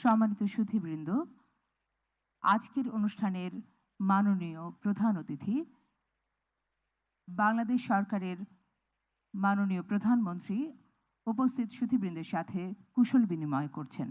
সম্মানিত সুধীবৃন্দ, আজকের অনুষ্ঠানের মাননীয় প্রধান অতিথি বাংলাদেশ সরকারের মাননীয় প্রধানমন্ত্রী উপস্থিত সুধীবৃন্দের সাথে কুশল বিনিময় করছেন।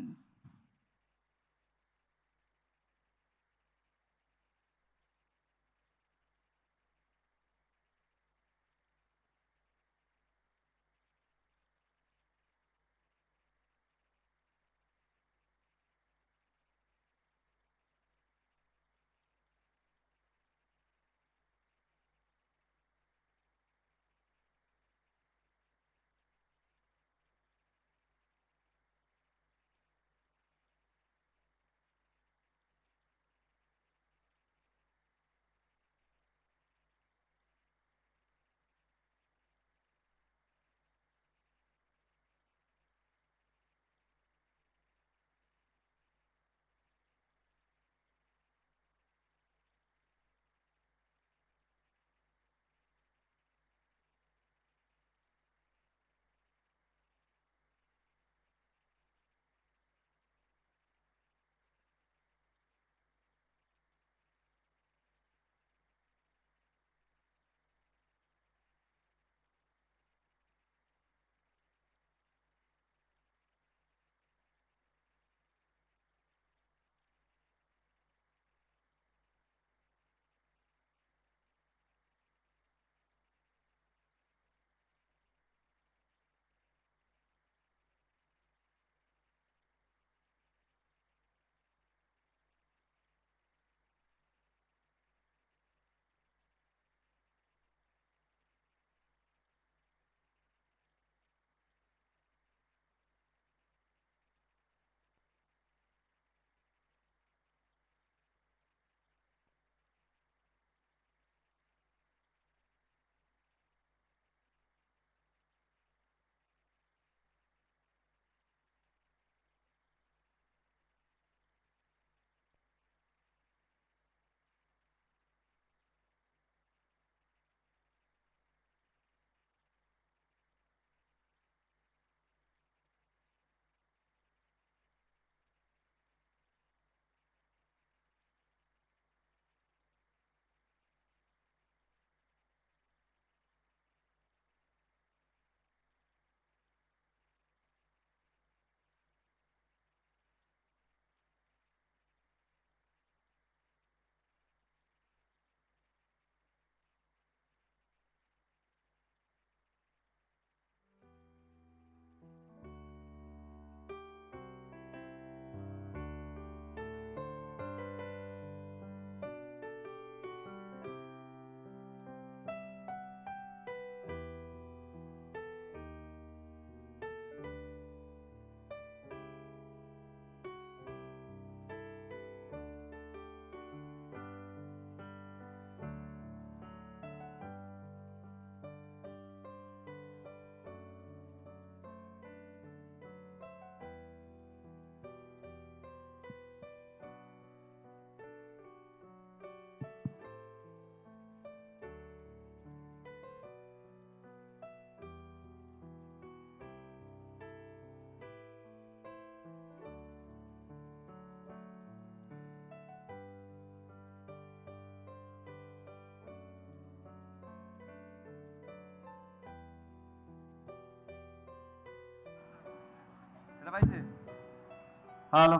হ্যালো,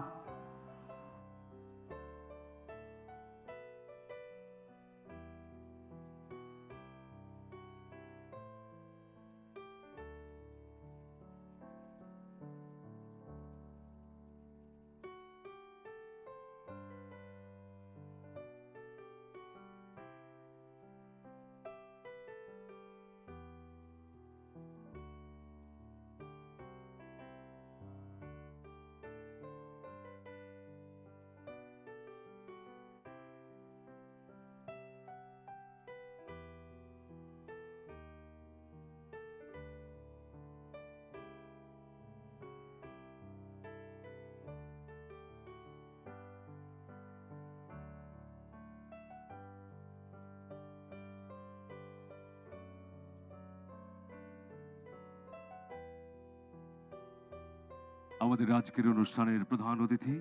আমাদের আজকের অনুষ্ঠানের প্রধান অতিথি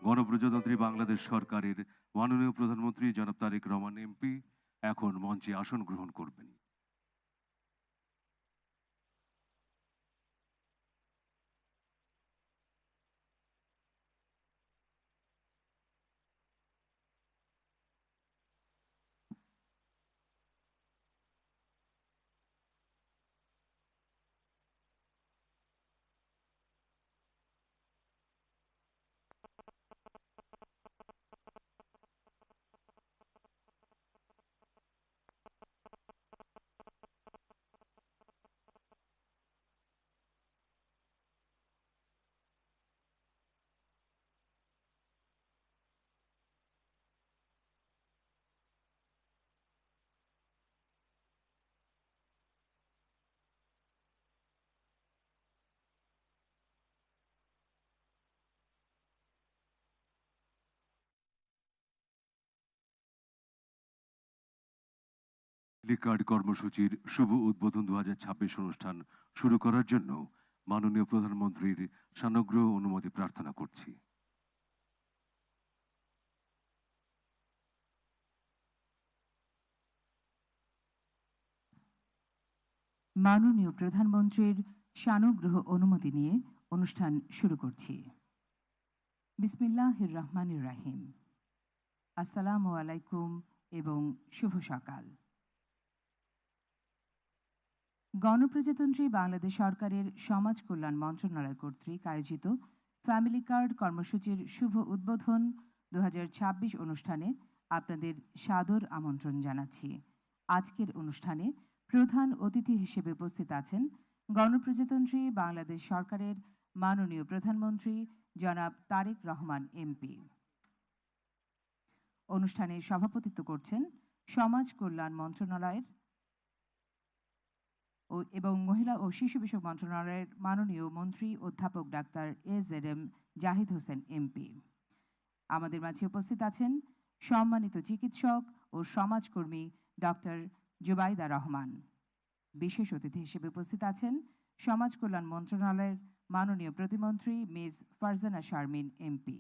গণপ্রজাতন্ত্রী বাংলাদেশ সরকারের মাননীয় প্রধানমন্ত্রী জনাব তারেক রহমান এমপি এখন মঞ্চে আসন গ্রহণ করবেন। ফ্যামিলি কার্ড কর্মসূচির শুভ উদ্বোধন 2026 অনুষ্ঠান শুরু করার জন্য মাননীয় প্রধানমন্ত্রীর সানুগ্রহ অনুমতি প্রার্থনা করছি। মাননীয় প্রধানমন্ত্রীর সানুগ্রহ অনুমতি নিয়ে অনুষ্ঠান শুরু করছি। বিসমিল্লাহির রহমানির রাহিম। আসসালামু আলাইকুম এবং শুভ সকাল। গণপ্রজাতন্ত্রী বাংলাদেশ সরকারের সমাজ কল্যাণ মন্ত্রণালয় কর্তৃক আয়োজিত ফ্যামিলি কার্ড কর্মসূচির শুভ উদ্বোধন 2026 অনুষ্ঠানে আপনাদের সাদর আমন্ত্রণ জানাচ্ছি। আজকের অনুষ্ঠানে প্রধান অতিথি হিসেবে উপস্থিত আছেন গণপ্রজাতন্ত্রী বাংলাদেশ সরকারের মাননীয় প্রধানমন্ত্রী জনাব তারেক রহমান এমপি। অনুষ্ঠানে সভাপতিত্ব করছেন সমাজ কল্যাণ মন্ত্রণালয়ের এবং মহিলা ও শিশু বিষয়ক মন্ত্রণালয়ের মাননীয় মন্ত্রী অধ্যাপক doctor AZM Zahid Hossain MP. আমাদের মাঝে উপস্থিত আছেন সম্মানিত চিকিৎসক ও সমাজকর্মী ডক্টর জুবাইদা রহমান। বিশেষ অতিথি হিসেবে উপস্থিত আছেন সমাজ কল্যাণ মন্ত্রণালয়ের মাননীয় প্রতিমন্ত্রী মিস ফারজানা শারমিন এমপি।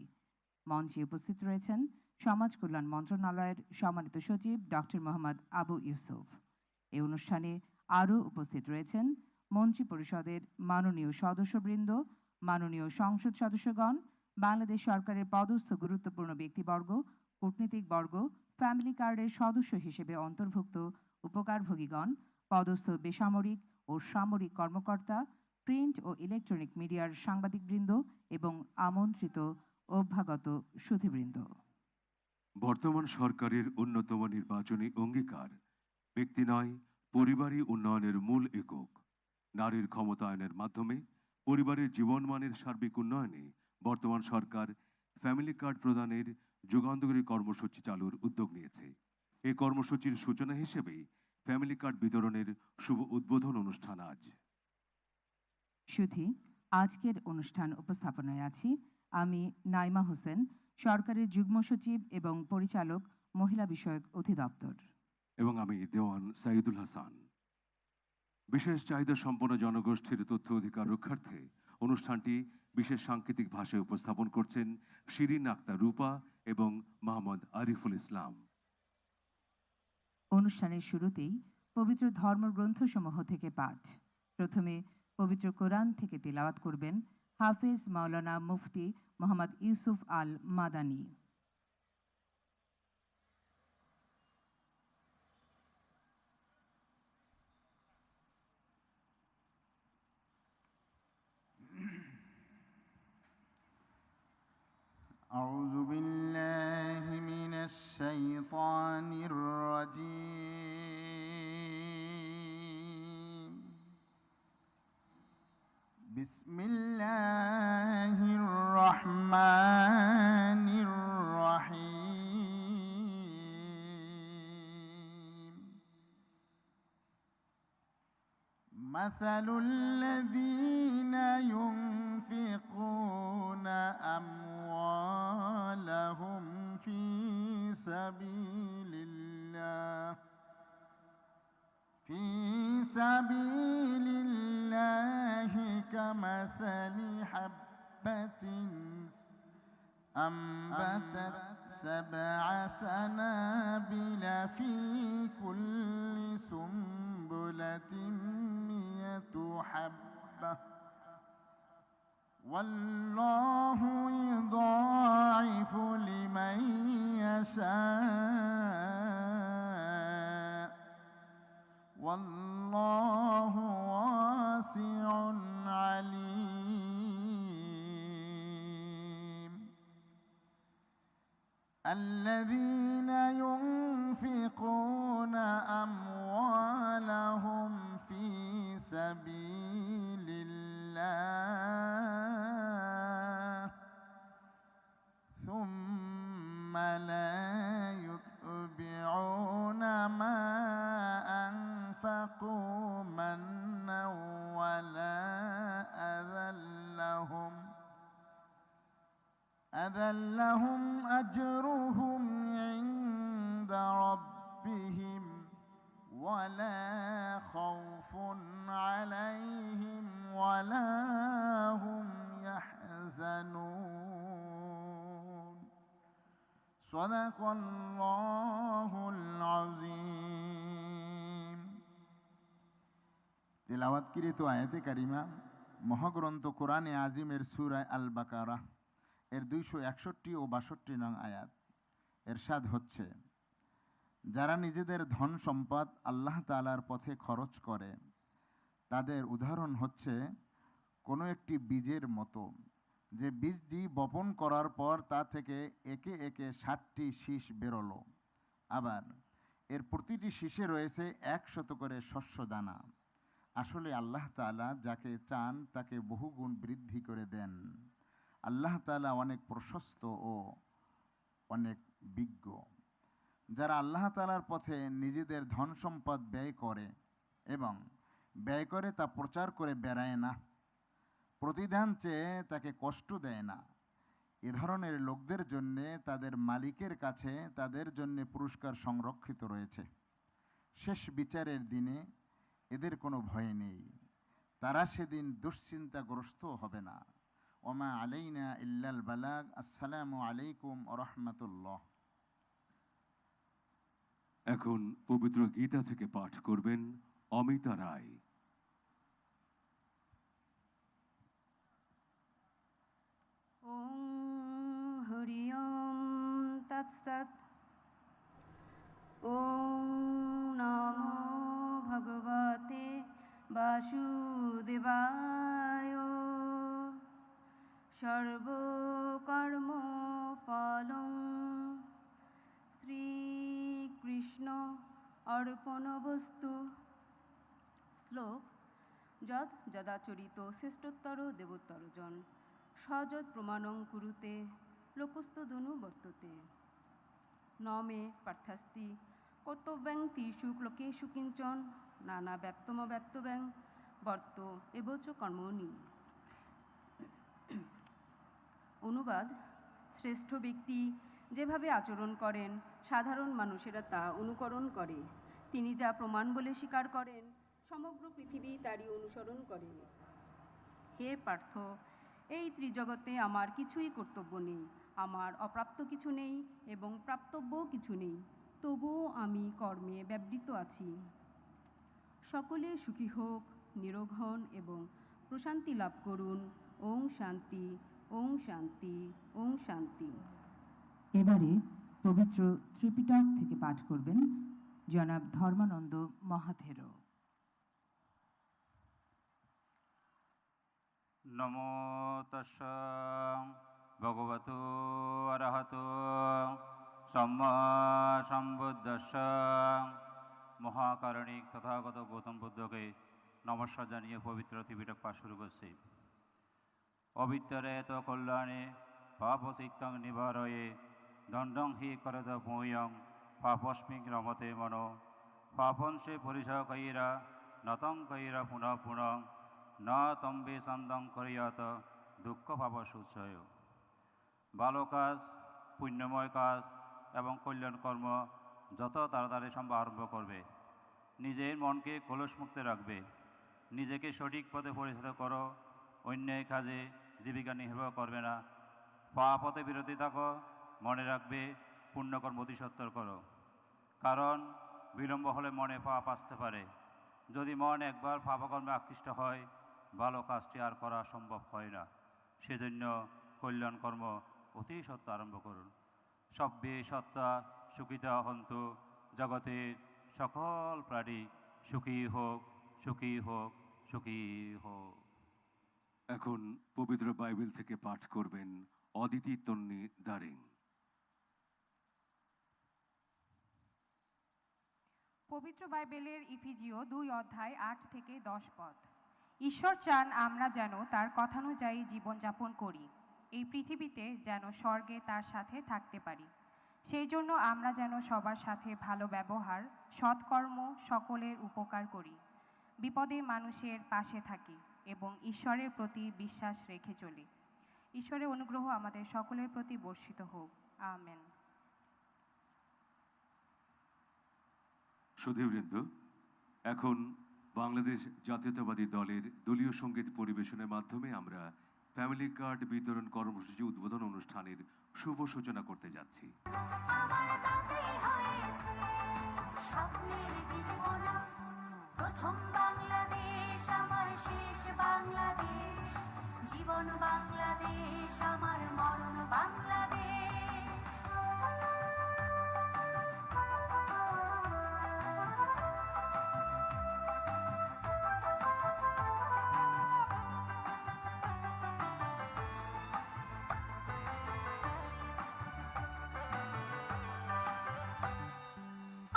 মঞ্চে উপস্থিত রয়েছেন সমাজ কল্যাণ মন্ত্রণালয়ের সম্মানিত সচিব ডক্টর মোহাম্মদ আবু ইউসুফ। এই অনুষ্ঠানে আরও উপস্থিত রয়েছেন মন্ত্রী পরিষদের মাননীয় সদস্যবৃন্দ, মাননীয় সংসদ সদস্যগণ, বাংলাদেশ সরকারের পদস্থ গুরুত্বপূর্ণ ব্যক্তিবর্গ, কূটনীতিকবর্গ, ফ্যামিলি কার্ডের সদস্য হিসেবে অন্তর্ভুক্ত উপকারভোগীগণ, পদস্থ বেসামরিক ও সামরিক কর্মকর্তা, প্রিন্ট ও ইলেকট্রনিক মিডিয়ার সাংবাদিকবৃন্দ এবং আমন্ত্রিত অভ্যাগত সুধীবৃন্দ। বর্তমান সরকারের অন্যতম নির্বাচনী অঙ্গীকার ব্যক্তি নয়, পরিবারই উন্নয়নের মূল একক। নারীর ক্ষমতায়নের মাধ্যমে পরিবারের জীবনমানের সার্বিক উন্নয়নে বর্তমান সরকার ফ্যামিলি কার্ড প্রদানের যুগান্তকারী কর্মসূচি চালুর উদ্যোগ নিয়েছে। এই কর্মসূচির সূচনা হিসেবেই ফ্যামিলি কার্ড বিতরণের শুভ উদ্বোধন অনুষ্ঠান আজ। সুধী, আজকের অনুষ্ঠান উপস্থাপনায় আছি আমি নাইমা হোসেন, সরকারের যুগ্ম সচিব এবং পরিচালক, মহিলা বিষয়ক অধিদপ্তর। এবং আমি দেওয়ান সাইদুল হাসান। বিশেষ চাহিদা সম্পন্ন জনগোষ্ঠীর তথ্য অধিকার রক্ষার্থে অনুষ্ঠানটি বিশেষ সাংকেতিক ভাষায় উপস্থাপন করছেন শিরিন আক্তার রূপা এবং মোহাম্মদ আরিফুল ইসলাম। অনুষ্ঠানের শুরুতেই পবিত্র ধর্মগ্রন্থসমূহ থেকে পাঠ। প্রথমে পবিত্র কোরআন থেকে তিলাওয়াত করবেন হাফেজ মাওলানা মুফতি মোহাম্মদ ইউসুফ আল মাদানী। أعوذ بالله من الشيطان الرجيم. بسم الله الرحمن الرحيم. مثل الذين ينفقون أموالهم في سبيل الله كمثل حبة أنبتت 7 سنابل في كل سنبلة 100 حبة والله يضاعف لمن يشاء والله واسع عليم الذين ينفقون أموالهم في سبيل الله ثم لا يتبعون ما أنفقوا منا ولا أذى لهم أجرهم عند ربهم ولا خوف عليهم ولا هم يحزنون صدق الله العظيم তিলাওয়াতকৃত আয়াতে কারিমা মহাগ্রন্থ কোরআনে আজিমের সূরা আল বাকারা এর 261 ও 62 নং আয়াত। এরশাদ হচ্ছে, যারা নিজেদের ধন সম্পদ আল্লাহ তাআলার পথে খরচ করে তাদের উদাহরণ হচ্ছে কোনো একটি বীজের মতো, যে বীজটি বপন করার পর তা থেকে একে একে 60টি শীষ বেরোলো, আবার এর প্রতিটি শীষে রয়েছে 100 করে শস্য দানা। আসলে আল্লাহ তাআলা যাকে চান তাকে বহুগুণ বৃদ্ধি করে দেন। আল্লাহ তাআলা অনেক প্রশস্ত ও অনেক বিজ্ঞ। যারা আল্লাহ তাআলার পথে নিজেদের ধন সম্পদ ব্যয় করে এবং ব্যয় করে তা প্রচার করে বেড়ায় না, প্রতিদান চেয়ে তাকে কষ্ট দেয় না, এ ধরনের লোকদের জন্যে তাদের মালিকের কাছে তাদের জন্যে পুরস্কার সংরক্ষিত রয়েছে। শেষ বিচারের দিনে এদের কোনো ভয় নেই, তারা সেদিন দুশ্চিন্তাগ্রস্ত হবে না। ওমা আলাইনা ইল্লাল বালাগ। আসসালামু আলাইকুম ওয়া রাহমাতুল্লাহ। এখন পবিত্র গীতা থেকে পাঠ করবেন অমিতা রায়। ওং হরি ওম তৎসৎ। ওং নমো ভগবতে বাসুদেবায়। সর্বকর্ম ফলং শ্রীকৃষ্ণ অর্পণবস্তু। শ্লোক: যৎ যদাচরিত শ্রেষ্ঠোত্তর দেবোত্তরজন সযৎ প্রমাণং কুরুতে লোকস্তদনু বর্ততে। ন মে পার্থাস্তি কর্তব্যাং তিষু লোকেষু কিঞ্চন নানা ব্যপ্তব্যাং বর্ত এবচ কর্মণি। অনুবাদ: শ্রেষ্ঠ ব্যক্তি যেভাবে আচরণ করেন সাধারণ মানুষেরা তা অনুকরণ করে। তিনি যা প্রমাণ বলে স্বীকার করেন সমগ্র পৃথিবী তারই অনুসরণ করে। হে পার্থ, এই ত্রিজগতে আমার কিছুই কর্তব্য নেই, আমার অপ্রাপ্ত কিছু নেই এবং প্রাপ্তব্যও কিছু নেই, তবুও আমি কর্মে ব্যবহৃত আছি। সকলে সুখী হোক, নিরোগ হন এবং প্রশান্তি লাভ করুন। ওং শান্তি, ওং শান্তি, ওং শান্তি। এবারে পবিত্র ত্রিপিটক থেকে পাঠ করবেন জনাব ধর্মানন্দ মহাথেরো। নমো তস্য ভগবতো অরহতো সম্মা সম্বুদ্ধস্য। মহাকারণিক তথাগত গৌতম বুদ্ধকে নমস্কার জানিয়ে পবিত্র ত্রিপিটক পাঠ শুরু করছি। অবিত্তরে তো কল্যাণে পাপসিক্তং নিবারয়ে দণ্ডং হি করদ ভূয়ং পাপস্মিং রমতে মনো পাপংসে পরিসকৈরা নতং কৈরা পুনঃ পুনঃ ন তম্বে সন্দং করিয়াত দুঃখ পাপ সুচ্ছয়। ভালো কাজ, পুণ্যময় কাজ এবং কল্যাণ কর্ম যত তাড়াতাড়ি সম্ভব আরম্ভ করবে। নিজের মনকে কলুষমুক্ত রাখবে, নিজেকে সঠিক পথে পরিচালিত করো, অন্যায় কাজে জীবিকা নির্বাহ করবে না, পাপথে বিরতি থাকো, মনে রাখবে পুণ্যকর্ম অতি সত্তর করো। কারণ বিলম্ব হলে মনে পাপ আসতে পারে। যদি মন একবার পাপকর্মে আকৃষ্ট হয়, ভালো কাজটি আর করা সম্ভব হয় না। সেজন্য কল্যাণ কর্ম অতি সত্য আরম্ভ করুন। সব্যে সত্তা সুখিতা হন্তু, জগতের সকল প্রাণী সুখী হোক, সুখী হোক, সুখী হোক। এখন পবিত্র বাইবেল থেকে পাঠ করবেন অদিতি তন্নি দারিং। পবিত্র বাইবেলের ইফিজিও 2 অধ্যায় 8 থেকে 10 পদ। ঈশ্বর চান আমরা যেন তার কথানুযায়ী জীবনযাপন করি, এই পৃথিবীতে যেন স্বর্গে তার সাথে থাকতে পারি। সেই জন্য আমরা যেন সবার সাথে ভালো ব্যবহার, সৎকর্ম, সকলের উপকার করি, বিপদে মানুষের পাশে থাকি এবং ঈশ্বরের প্রতি বিশ্বাস রেখে চলি। ঈশ্বরের অনুগ্রহ আমাদের সকলের প্রতি বর্ষিত হোক। আমেন। সুধীবৃন্দ, এখন বাংলাদেশ জাতীয়তাবাদী দলের দলীয় সঙ্গীত পরিবেশনের মাধ্যমে আমরা ফ্যামিলি কার্ড বিতরণ কর্মসূচি উদ্বোধন অনুষ্ঠানের শুভ সূচনা করতে যাচ্ছি। আমার তাতেই হয়েছে স্বপ্নের বিস্ফোরণ, প্রথম বাংলাদেশ আমার শেষ বাংলাদেশ, জীবন বাংলাদেশ আমার মরণ বাংলাদেশ।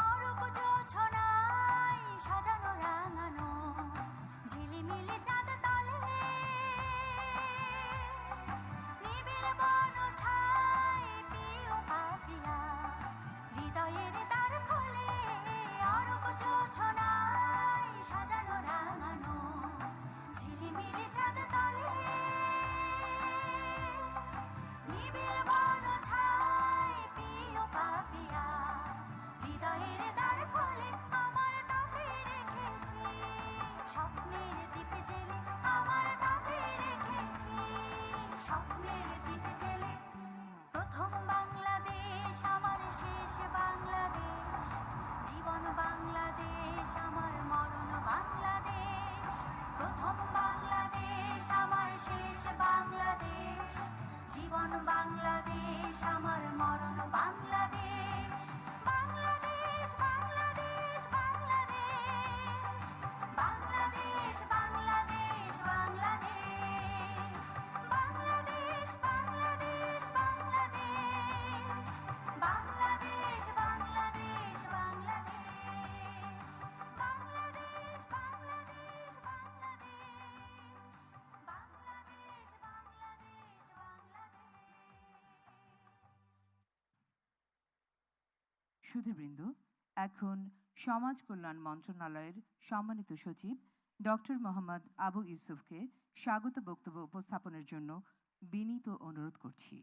অরূপ জোছনায় সাজানো রাঙানো ঝিলিমিলি চাঁদ তলে, নিবিড় বন ছায় প্রিয় পাপিয়া হৃদয়ের দ্বার খোলে। অরূপ জোছনায় সাজানো রাঙানো ঝিলিমিলি চাঁদ তলে, নিবিড় বন ছায় প্রিয় পাপিয়া হৃদয়ের দ্বার খোলে। আমার তাতে রেখেছি স্বপ্নের দ্বীপ জেলে, আমার তাতে রেখেছি স্বপ্নের দ্বীপ জেলে। প্রথম বাংলাদেশ আমার শেষ বাংলাদেশ, জীবন বাংলাদেশ আমার মরণ বাংলাদেশ। প্রথম বাংলাদেশ আমার শেষ বাংলাদেশ, জীবন বাংলাদেশ আমার মরণ বাংলাদেশ। বাংলাদেশ বাংলাদেশ বাংলাদেশ, বাংলাদেশ বাংলাদেশ বাংলাদেশ, বাংলাদেশ বাংলাদেশ বাংলাদেশ, বাংলাদেশ বাংলাদেশ বাংলাদেশ, বাংলাদেশ বাংলাদেশ বাংলাদেশ, বাংলাদেশ বাংলাদেশ বাংলাদেশ। সুধীবৃন্দ, এখন সমাজ কল্যাণ মন্ত্রণালয়ের সম্মানিত সচিব ডক্টর মোহাম্মদ আবু ইউসুফকে স্বাগত বক্তব্য উপস্থাপনের জন্য বিনীত অনুরোধ করছি।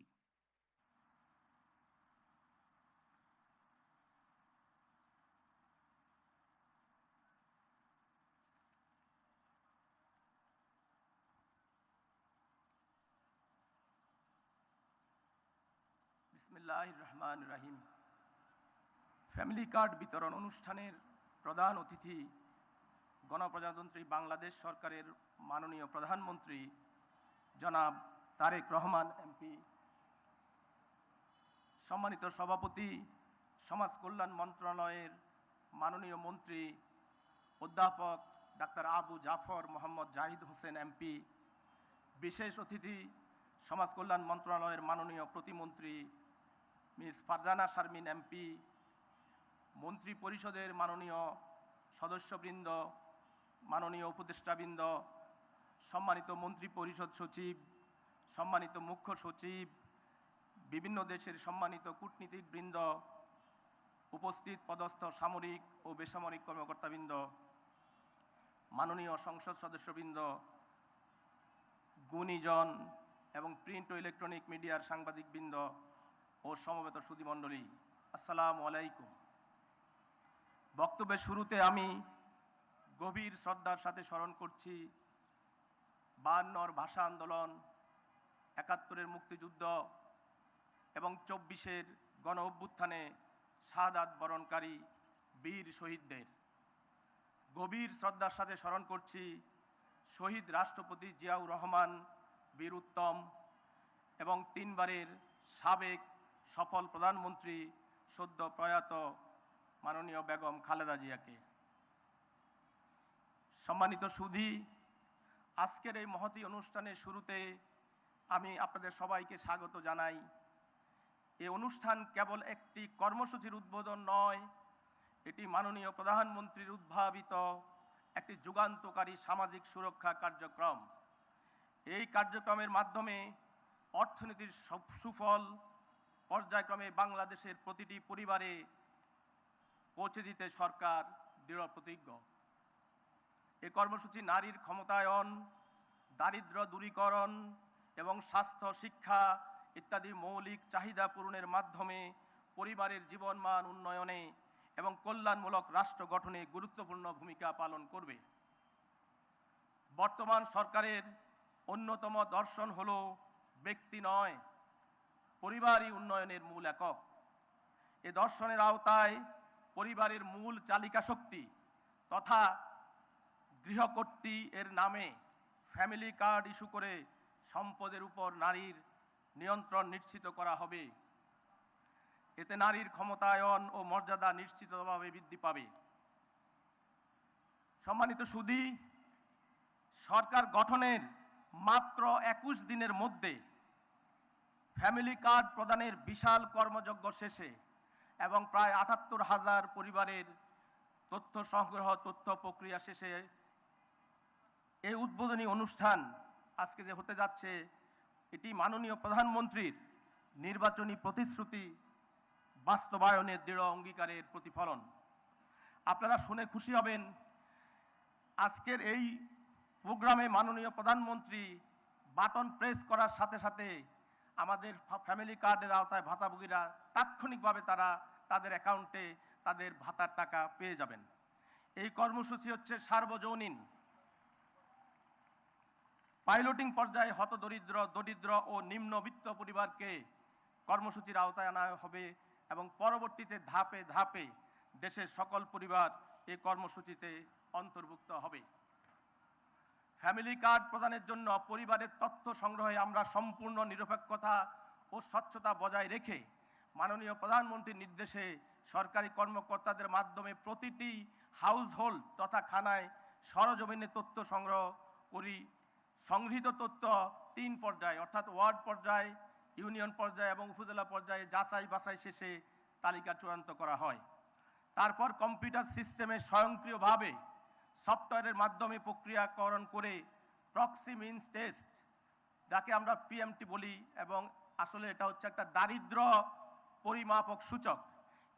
বিসমিল্লাহির রহমানির রহিম। ফ্যামিলি কার্ড বিতরণ অনুষ্ঠানের প্রধান অতিথি গণপ্রজাতন্ত্রী বাংলাদেশ সরকারের মাননীয় প্রধানমন্ত্রী জনাব তারেক রহমান এমপি, সম্মানিত সভাপতি সমাজ কল্যাণ মন্ত্রণালয়ের মাননীয় মন্ত্রী অধ্যাপক ডাক্তার আবু জাফর মোহাম্মদ জাহিদ হোসেন এমপি, বিশেষ অতিথি সমাজ কল্যাণ মন্ত্রণালয়ের মাননীয় প্রতিমন্ত্রী মিস ফারজানা শারমিন এমপি, মন্ত্রী পরিষদের মাননীয় সদস্যবৃন্দ, মাননীয় উপদেষ্টাবৃন্দ, সম্মানিত মন্ত্রী পরিষদ সচিব, সম্মানিত মুখ্য সচিব, বিভিন্ন দেশের সম্মানিত কূটনীতিকবৃন্দ, উপস্থিত পদস্থ সামরিক ও বেসামরিক কর্মকর্তাবৃন্দ, মাননীয় সংসদ সদস্যবৃন্দ, গুণীজন এবং প্রিন্ট ও ইলেকট্রনিক মিডিয়ার সাংবাদিকবৃন্দ ও সমবেত সুধীমণ্ডলী, আসসালামু আলাইকুম। বক্তব্যের শুরুতে আমি গভীর শ্রদ্ধার সাথে স্মরণ করছি 52 ভাষা আন্দোলন, 71 মুক্তিযুদ্ধ এবং 24-এর গণ অভ্যুত্থানে শাহাদাত বরণকারী বীর শহীদদের। গভীর শ্রদ্ধার সাথে স্মরণ করছি শহীদ রাষ্ট্রপতি জিয়াউর রহমান বীর উত্তম এবং 3বারের সাবেক সফল প্রধানমন্ত্রী সদ্য প্রয়াত মাননীয় বেগম খালেদা জিয়াকে। সম্মানিত সুধী, আজকের এই মহতী অনুষ্ঠানের শুরুতে আমি আপনাদের সবাইকে স্বাগত জানাই। এই অনুষ্ঠান কেবল একটি কর্মসূচির উদ্বোধন নয়, এটি মাননীয় প্রধানমন্ত্রীর উদ্ভাবিত একটি যুগান্তকারী সামাজিক সুরক্ষা কার্যক্রম। এই কার্যক্রমের মাধ্যমে অর্থনীতির সুফল পর্যায়ক্রমে বাংলাদেশের প্রতিটি পরিবারে পৌঁছে দিতে সরকার দৃঢ় প্রতিজ্ঞ। এই কর্মসূচি নারীর ক্ষমতায়ন, দারিদ্র্য দূরীকরণ এবং স্বাস্থ্য, শিক্ষা ইত্যাদি মৌলিক চাহিদা পূরণের মাধ্যমে পরিবারের জীবনমান উন্নয়নে এবং কল্যাণমূলক রাষ্ট্র গঠনে গুরুত্বপূর্ণ ভূমিকা পালন করবে। বর্তমান সরকারের অন্যতম দর্শন হল ব্যক্তি নয়, পরিবারই উন্নয়নের মূল একক। এ দর্শনের আওতায় পরিবারের মূল চালিকা শক্তি তথা গৃহকর্ত্রী এর নামে ফ্যামিলি কার্ড ইস্যু করে সম্পদের উপর নারীর নিয়ন্ত্রণ নিশ্চিত করা হবে। এতে নারীর ক্ষমতায়ন ও মর্যাদা নিশ্চিতভাবে বৃদ্ধি পাবে। সম্মানিত সুধী, সরকার গঠনের মাত্র 21 দিনের মধ্যে ফ্যামিলি কার্ড প্রদানের বিশাল কর্মযজ্ঞ শেষে এবং প্রায় ৭৮,০০০ পরিবারের তথ্য সংগ্রহ, তথ্য প্রক্রিয়া শেষে এই উদ্বোধনী অনুষ্ঠান আজকে যে হতে যাচ্ছে, এটি মাননীয় প্রধানমন্ত্রীর নির্বাচনী প্রতিশ্রুতি বাস্তবায়নের দৃঢ় অঙ্গীকারের প্রতিফলন। আপনারা শুনে খুশি হবেন, আজকের এই প্রোগ্রামে মাননীয় প্রধানমন্ত্রী বাটন প্রেস করার সাথে সাথে আমাদের ফ্যামিলি কার্ডের আওতায় ভাতাভোগীরা তাৎক্ষণিকভাবে তাদের অ্যাকাউন্টে তাদের ভাতার টাকা পেয়ে যাবেন। এই কর্মসূচি হচ্ছে সার্বজনীন। পাইলটিং পর্যায়ে দরিদ্র ও নিম্নবিত্ত পরিবারকে কর্মসূচির আওতায় আনা হবে এবং পরবর্তীতে ধাপে ধাপে দেশের সকল পরিবার এই কর্মসূচিতে অন্তর্ভুক্ত হবে। ফ্যামিলি কার্ড প্রদানের জন্য পরিবারের তথ্য সংগ্রহে আমরা সম্পূর্ণ নিরপেক্ষতা ও স্বচ্ছতা বজায় রেখে মাননীয় প্রধানমন্ত্রীর নির্দেশে সরকারি কর্মকর্তাদের মাধ্যমে প্রতিটি হাউসহোল্ড তথা খানায় সরজমিনে তথ্য সংগ্রহ করি। সংগৃহীত তথ্য 3 পর্যায়ে অর্থাৎ ওয়ার্ড পর্যায়ে, ইউনিয়ন পর্যায়ে এবং উপজেলা পর্যায়ে যাচাই বাছাই শেষে তালিকা চূড়ান্ত করা হয়। তারপর কম্পিউটার সিস্টেমে স্বয়ংক্রিয়ভাবে সফটওয়্যারের মাধ্যমে প্রক্রিয়াকরণ করে প্রক্সি মিনস টেস্ট, যাকে আমরা পিএমটি বলি, এবং আসলে এটা হচ্ছে একটা দারিদ্র্য পরিমাপক সূচক।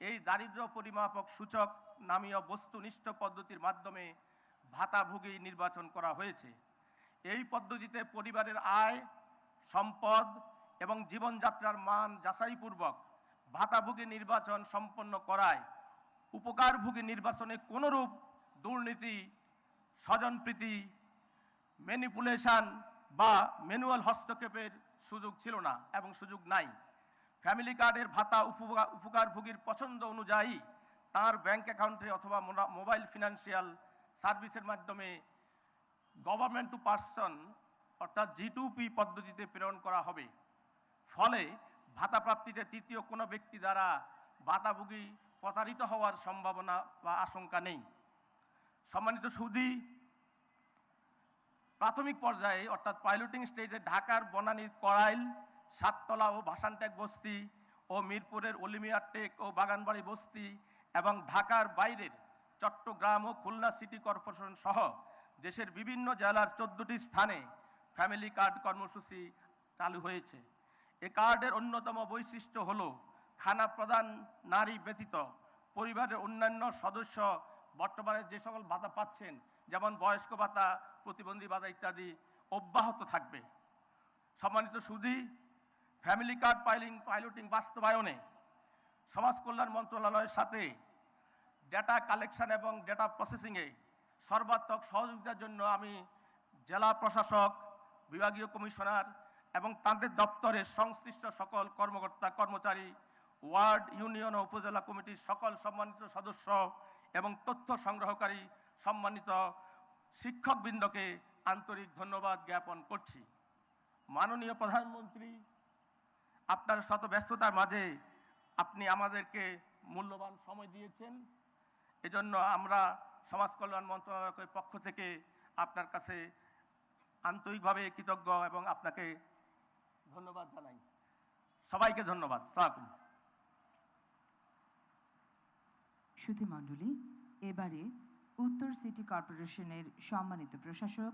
এই দারিদ্র্য পরিমাপক সূচক নামীয় বস্তুনিষ্ঠ পদ্ধতির মাধ্যমে ভাতাভোগী নির্বাচন করা হয়েছে। এই পদ্ধতিতে পরিবারের আয়, সম্পদ এবং জীবনযাত্রার মান যাচাইপূর্বক ভাতাভোগী নির্বাচন সম্পন্ন করায় উপকারভোগী নির্বাচনে কোনোরূপ দুর্নীতি, স্বজনপ্রীতি, ম্যানিপুলেশন বা ম্যানুয়াল হস্তক্ষেপের সুযোগ ছিল না এবং সুযোগ নাই। ফ্যামিলি কার্ডের ভাতা উপকারভোগীর পছন্দ অনুযায়ী তার ব্যাংক অ্যাকাউন্টে অথবা মোবাইল ফিনান্সিয়াল সার্ভিসের মাধ্যমে গভর্নমেন্ট টু পার্সন অর্থাৎ G2P পদ্ধতিতে প্রেরণ করা হবে। ফলে ভাতা প্রাপ্তিতে তৃতীয় কোনো ব্যক্তি দ্বারা ভাতাভোগী প্রতারিত হওয়ার সম্ভাবনা বা আশঙ্কা নেই। সম্মানিত সুধী, প্রাথমিক পর্যায়ে অর্থাৎ পাইলটিং স্টেজে ঢাকার বনানীর কড়াইল, সাততলা ও ভাসানটেক বস্তি ও মিরপুরের অলিমিয়ার টেক ও বাগানবাড়ি বস্তি এবং ঢাকার বাইরের চট্টগ্রাম ও খুলনা সিটি কর্পোরেশন সহ দেশের বিভিন্ন জেলার 14টি স্থানে ফ্যামিলি কার্ড কর্মসূচি চালু হয়েছে। এ কার্ডের অন্যতম বৈশিষ্ট্য হলো খানা প্রদান নারী ব্যতীত পরিবারের অন্যান্য সদস্য বর্তমানে যে সকল ভাতা পাচ্ছেন, যেমন বয়স্ক ভাতা, প্রতিবন্ধী ভাতা ইত্যাদি অব্যাহত থাকবে। সম্মানিত সুধী, ফ্যামিলি কার্ড পাইলটিং বাস্তবায়নে সমাজ কল্যাণ মন্ত্রণালয়ের সাথে ডেটা কালেকশন এবং ডেটা প্রসেসিংয়ে সর্বাত্মক সহযোগিতার জন্য আমি জেলা প্রশাসক, বিভাগীয় কমিশনার এবং তাদের দপ্তরের সংশ্লিষ্ট সকল কর্মকর্তা কর্মচারী, ওয়ার্ড, ইউনিয়ন ও উপজেলা কমিটির সকল সম্মানিত সদস্য এবং তথ্য সংগ্রহকারী সম্মানিত শিক্ষকবৃন্দকে আন্তরিক ধন্যবাদ জ্ঞাপন করছি। মাননীয় প্রধানমন্ত্রী, আপনার শত ব্যস্ততার মাঝে আপনি আমাদেরকে মূল্যবান সময় দিয়েছেন। এজন্য আমরা সমাজ কল্যাণ মন্ত্রণালয়ের পক্ষ থেকে আপনার কাছে আন্তরিকভাবে কৃতজ্ঞ এবং আপনাকে ধন্যবাদ জানাই। সবাইকে ধন্যবাদ। সালাম। সুধীমণ্ডলী, এবারে উত্তর সিটি কর্পোরেশনের সম্মানিত প্রশাসক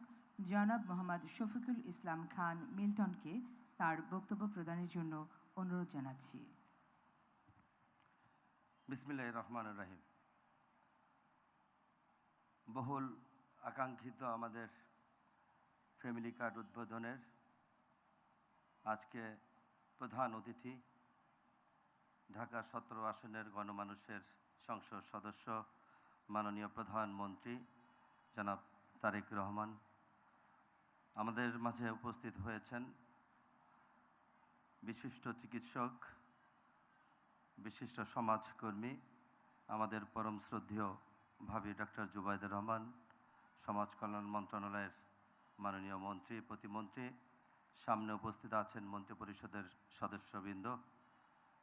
জনাব মোহাম্মদ শফিকুল ইসলাম খান মিল্টনকে তার বক্তব্য প্রদানের জন্য অনুরোধ জানাচ্ছি। বিসমিল্লাহির রহমানির রহিম। বহুল আকাঙ্ক্ষিত আমাদের ফ্যামিলি কার্ড উদ্বোধনের আজকে প্রধান অতিথি ঢাকা 17 আসনের গণমানুষের সংসদ সদস্য মাননীয় প্রধানমন্ত্রী জনাব তারেক রহমান, আমাদের মাঝে উপস্থিত হয়েছেন বিশিষ্ট চিকিৎসক, বিশিষ্ট সমাজকর্মী, আমাদের পরম শ্রদ্ধেয় ভাবি ডক্টর জুবাইদুর রহমান, সমাজ কল্যাণ মন্ত্রণালয়ের মাননীয় মন্ত্রী, প্রতিমন্ত্রী, সামনে উপস্থিত আছেন মন্ত্রিপরিষদের সদস্যবৃন্দ,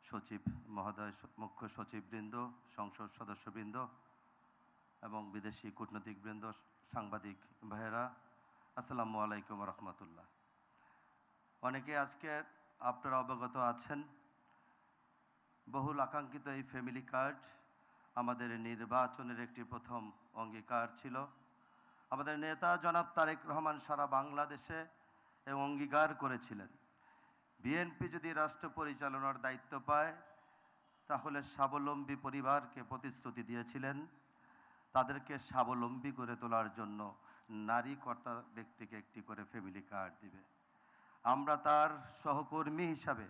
সচিব মহোদয়, মুখ্য সচিববৃন্দ, সংসদ সদস্যবৃন্দ এবং বিদেশি কূটনীতিকবৃন্দ, সাংবাদিক ভাইয়েরা, আসসালামু আলাইকুম রহমতুল্লাহ। অনেকে আজকে আপনারা অবগত আছেন, বহুল আকাঙ্ক্ষিত এই ফ্যামিলি কার্ড আমাদের নির্বাচনের একটি প্রথম অঙ্গীকার ছিল। আমাদের নেতা জনাব তারেক রহমান সারা বাংলাদেশে এই অঙ্গীকার করেছিলেন, বিএনপি যদি রাষ্ট্র পরিচালনার দায়িত্ব পায় তাহলে স্বাবলম্বী পরিবারকে প্রতিশ্রুতি দিয়েছিলেন, তাদেরকে স্বাবলম্বী করে তোলার জন্য নারী কর্তা ব্যক্তিকে একটি করে ফ্যামিলি কার্ড দিবে। আমরা তার সহকর্মী হিসাবে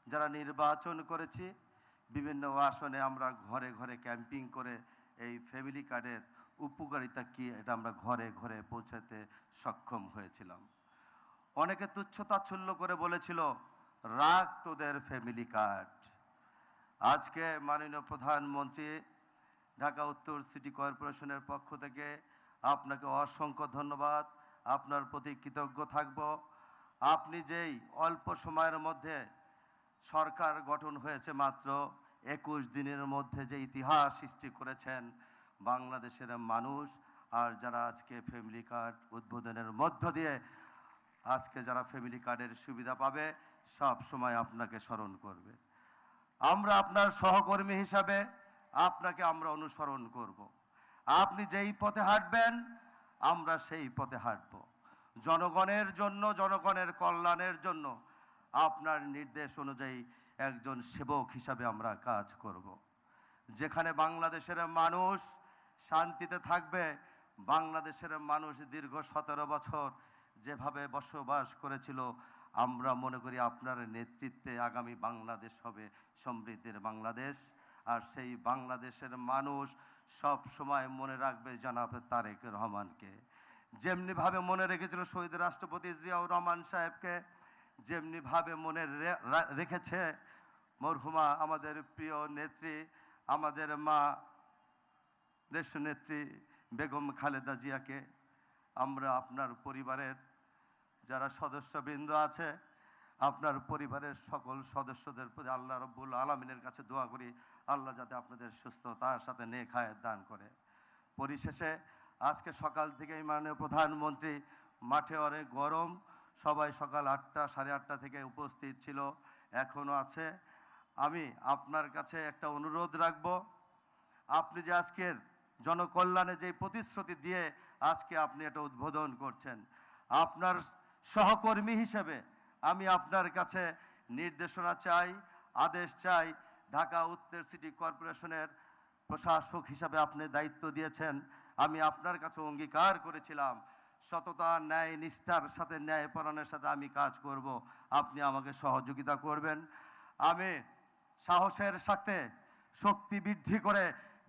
যারা নির্বাচন করেছি, বিভিন্ন আসনে আমরা ঘরে ঘরে ক্যাম্পিং করে এই ফ্যামিলি কার্ডের উপকারিতা কী এটা আমরা ঘরে ঘরে পৌঁছাতে সক্ষম হয়েছিলাম। অনেকে তুচ্ছ তাচ্ছল্য করে বলেছিল, রাখ তোদের ফ্যামিলি কার্ড। আজকে মাননীয় প্রধানমন্ত্রী ঢাকা উত্তর সিটি কর্পোরেশনের পক্ষ থেকে আপনাকে অসংখ্য ধন্যবাদ, আপনার প্রতি কৃতজ্ঞ থাকব। আপনি যেই অল্প সময়ের মধ্যে সরকার গঠন হয়েছে মাত্র 21 দিনের মধ্যে যে ইতিহাস সৃষ্টি করেছেন বাংলাদেশের মানুষ, আর যারা আজকে ফ্যামিলি কার্ড উদ্বোধনের মধ্য দিয়ে আজকে যারা ফ্যামিলি কার্ডের সুবিধা পাবে সব সময় আপনাকে স্মরণ করবে। আমরা আপনার সহকর্মী হিসাবে আপনাকে আমরা অনুসরণ করব। আপনি যেই পথে হাঁটবেন আমরা সেই পথে হাঁটব। জনগণের জন্য, জনগণের কল্যাণের জন্য আপনার নির্দেশ অনুযায়ী একজন সেবক হিসাবে আমরা কাজ করব। যেখানে বাংলাদেশের মানুষ শান্তিতে থাকবে, বাংলাদেশের মানুষ দীর্ঘ 17 বছর যেভাবে বসবাস করেছিল, আমরা মনে করি আপনার নেতৃত্বে আগামী বাংলাদেশ হবে সমৃদ্ধির বাংলাদেশ। আর সেই বাংলাদেশের মানুষ সব সময় মনে রাখবে জনাব তারেক রহমানকে, যেমনিভাবে মনে রেখেছিল শহীদ রাষ্ট্রপতি জিয়াউর রহমান সাহেবকে, যেমনিভাবে মনে রেখেছে মরহুমা আমাদের প্রিয় নেত্রী, আমাদের মা দেশনেত্রী বেগম খালেদা জিয়াকে। আমরা আপনার পরিবারের যারা সদস্যবৃন্দ আছে, আপনার পরিবারের সকল সদস্যদের প্রতি আল্লাহ রব্বুল আলামিনের কাছে দোয়া করি, আল্লাহ যাতে আপনাদের সুস্থতার সাথে নেক হায়াত দান করে। পরিশেষে আজকে সকাল থেকেই মাননীয় প্রধানমন্ত্রী, মাঠে অনেক গরম, সবাই সকাল 8টা, 8:30 থেকে উপস্থিত ছিল, এখনও আছে। আমি আপনার কাছে একটা অনুরোধ রাখব, আপনি যে আজকের জনকল্যাণে যে প্রতিশ্রুতি দিয়ে আজকে আপনি এটা উদ্বোধন করছেন, আপনার সহকর্মী হিসেবে আমি আপনার কাছে নির্দেশনা চাই, আদেশ চাই। ঢাকা উত্তর সিটি কর্পোরেশনের প্রশাসক হিসাবে আপনি দায়িত্ব দিয়েছেন, আমি আপনার কাছে অঙ্গীকার করেছিলাম সততা, ন্যায়, নিষ্ঠার সাথে, ন্যায়পরায়ণের সাথে আমি কাজ করব, আপনি আমাকে সহযোগিতা করবেন। আমি সাহসের সাথে শক্তি বৃদ্ধি করে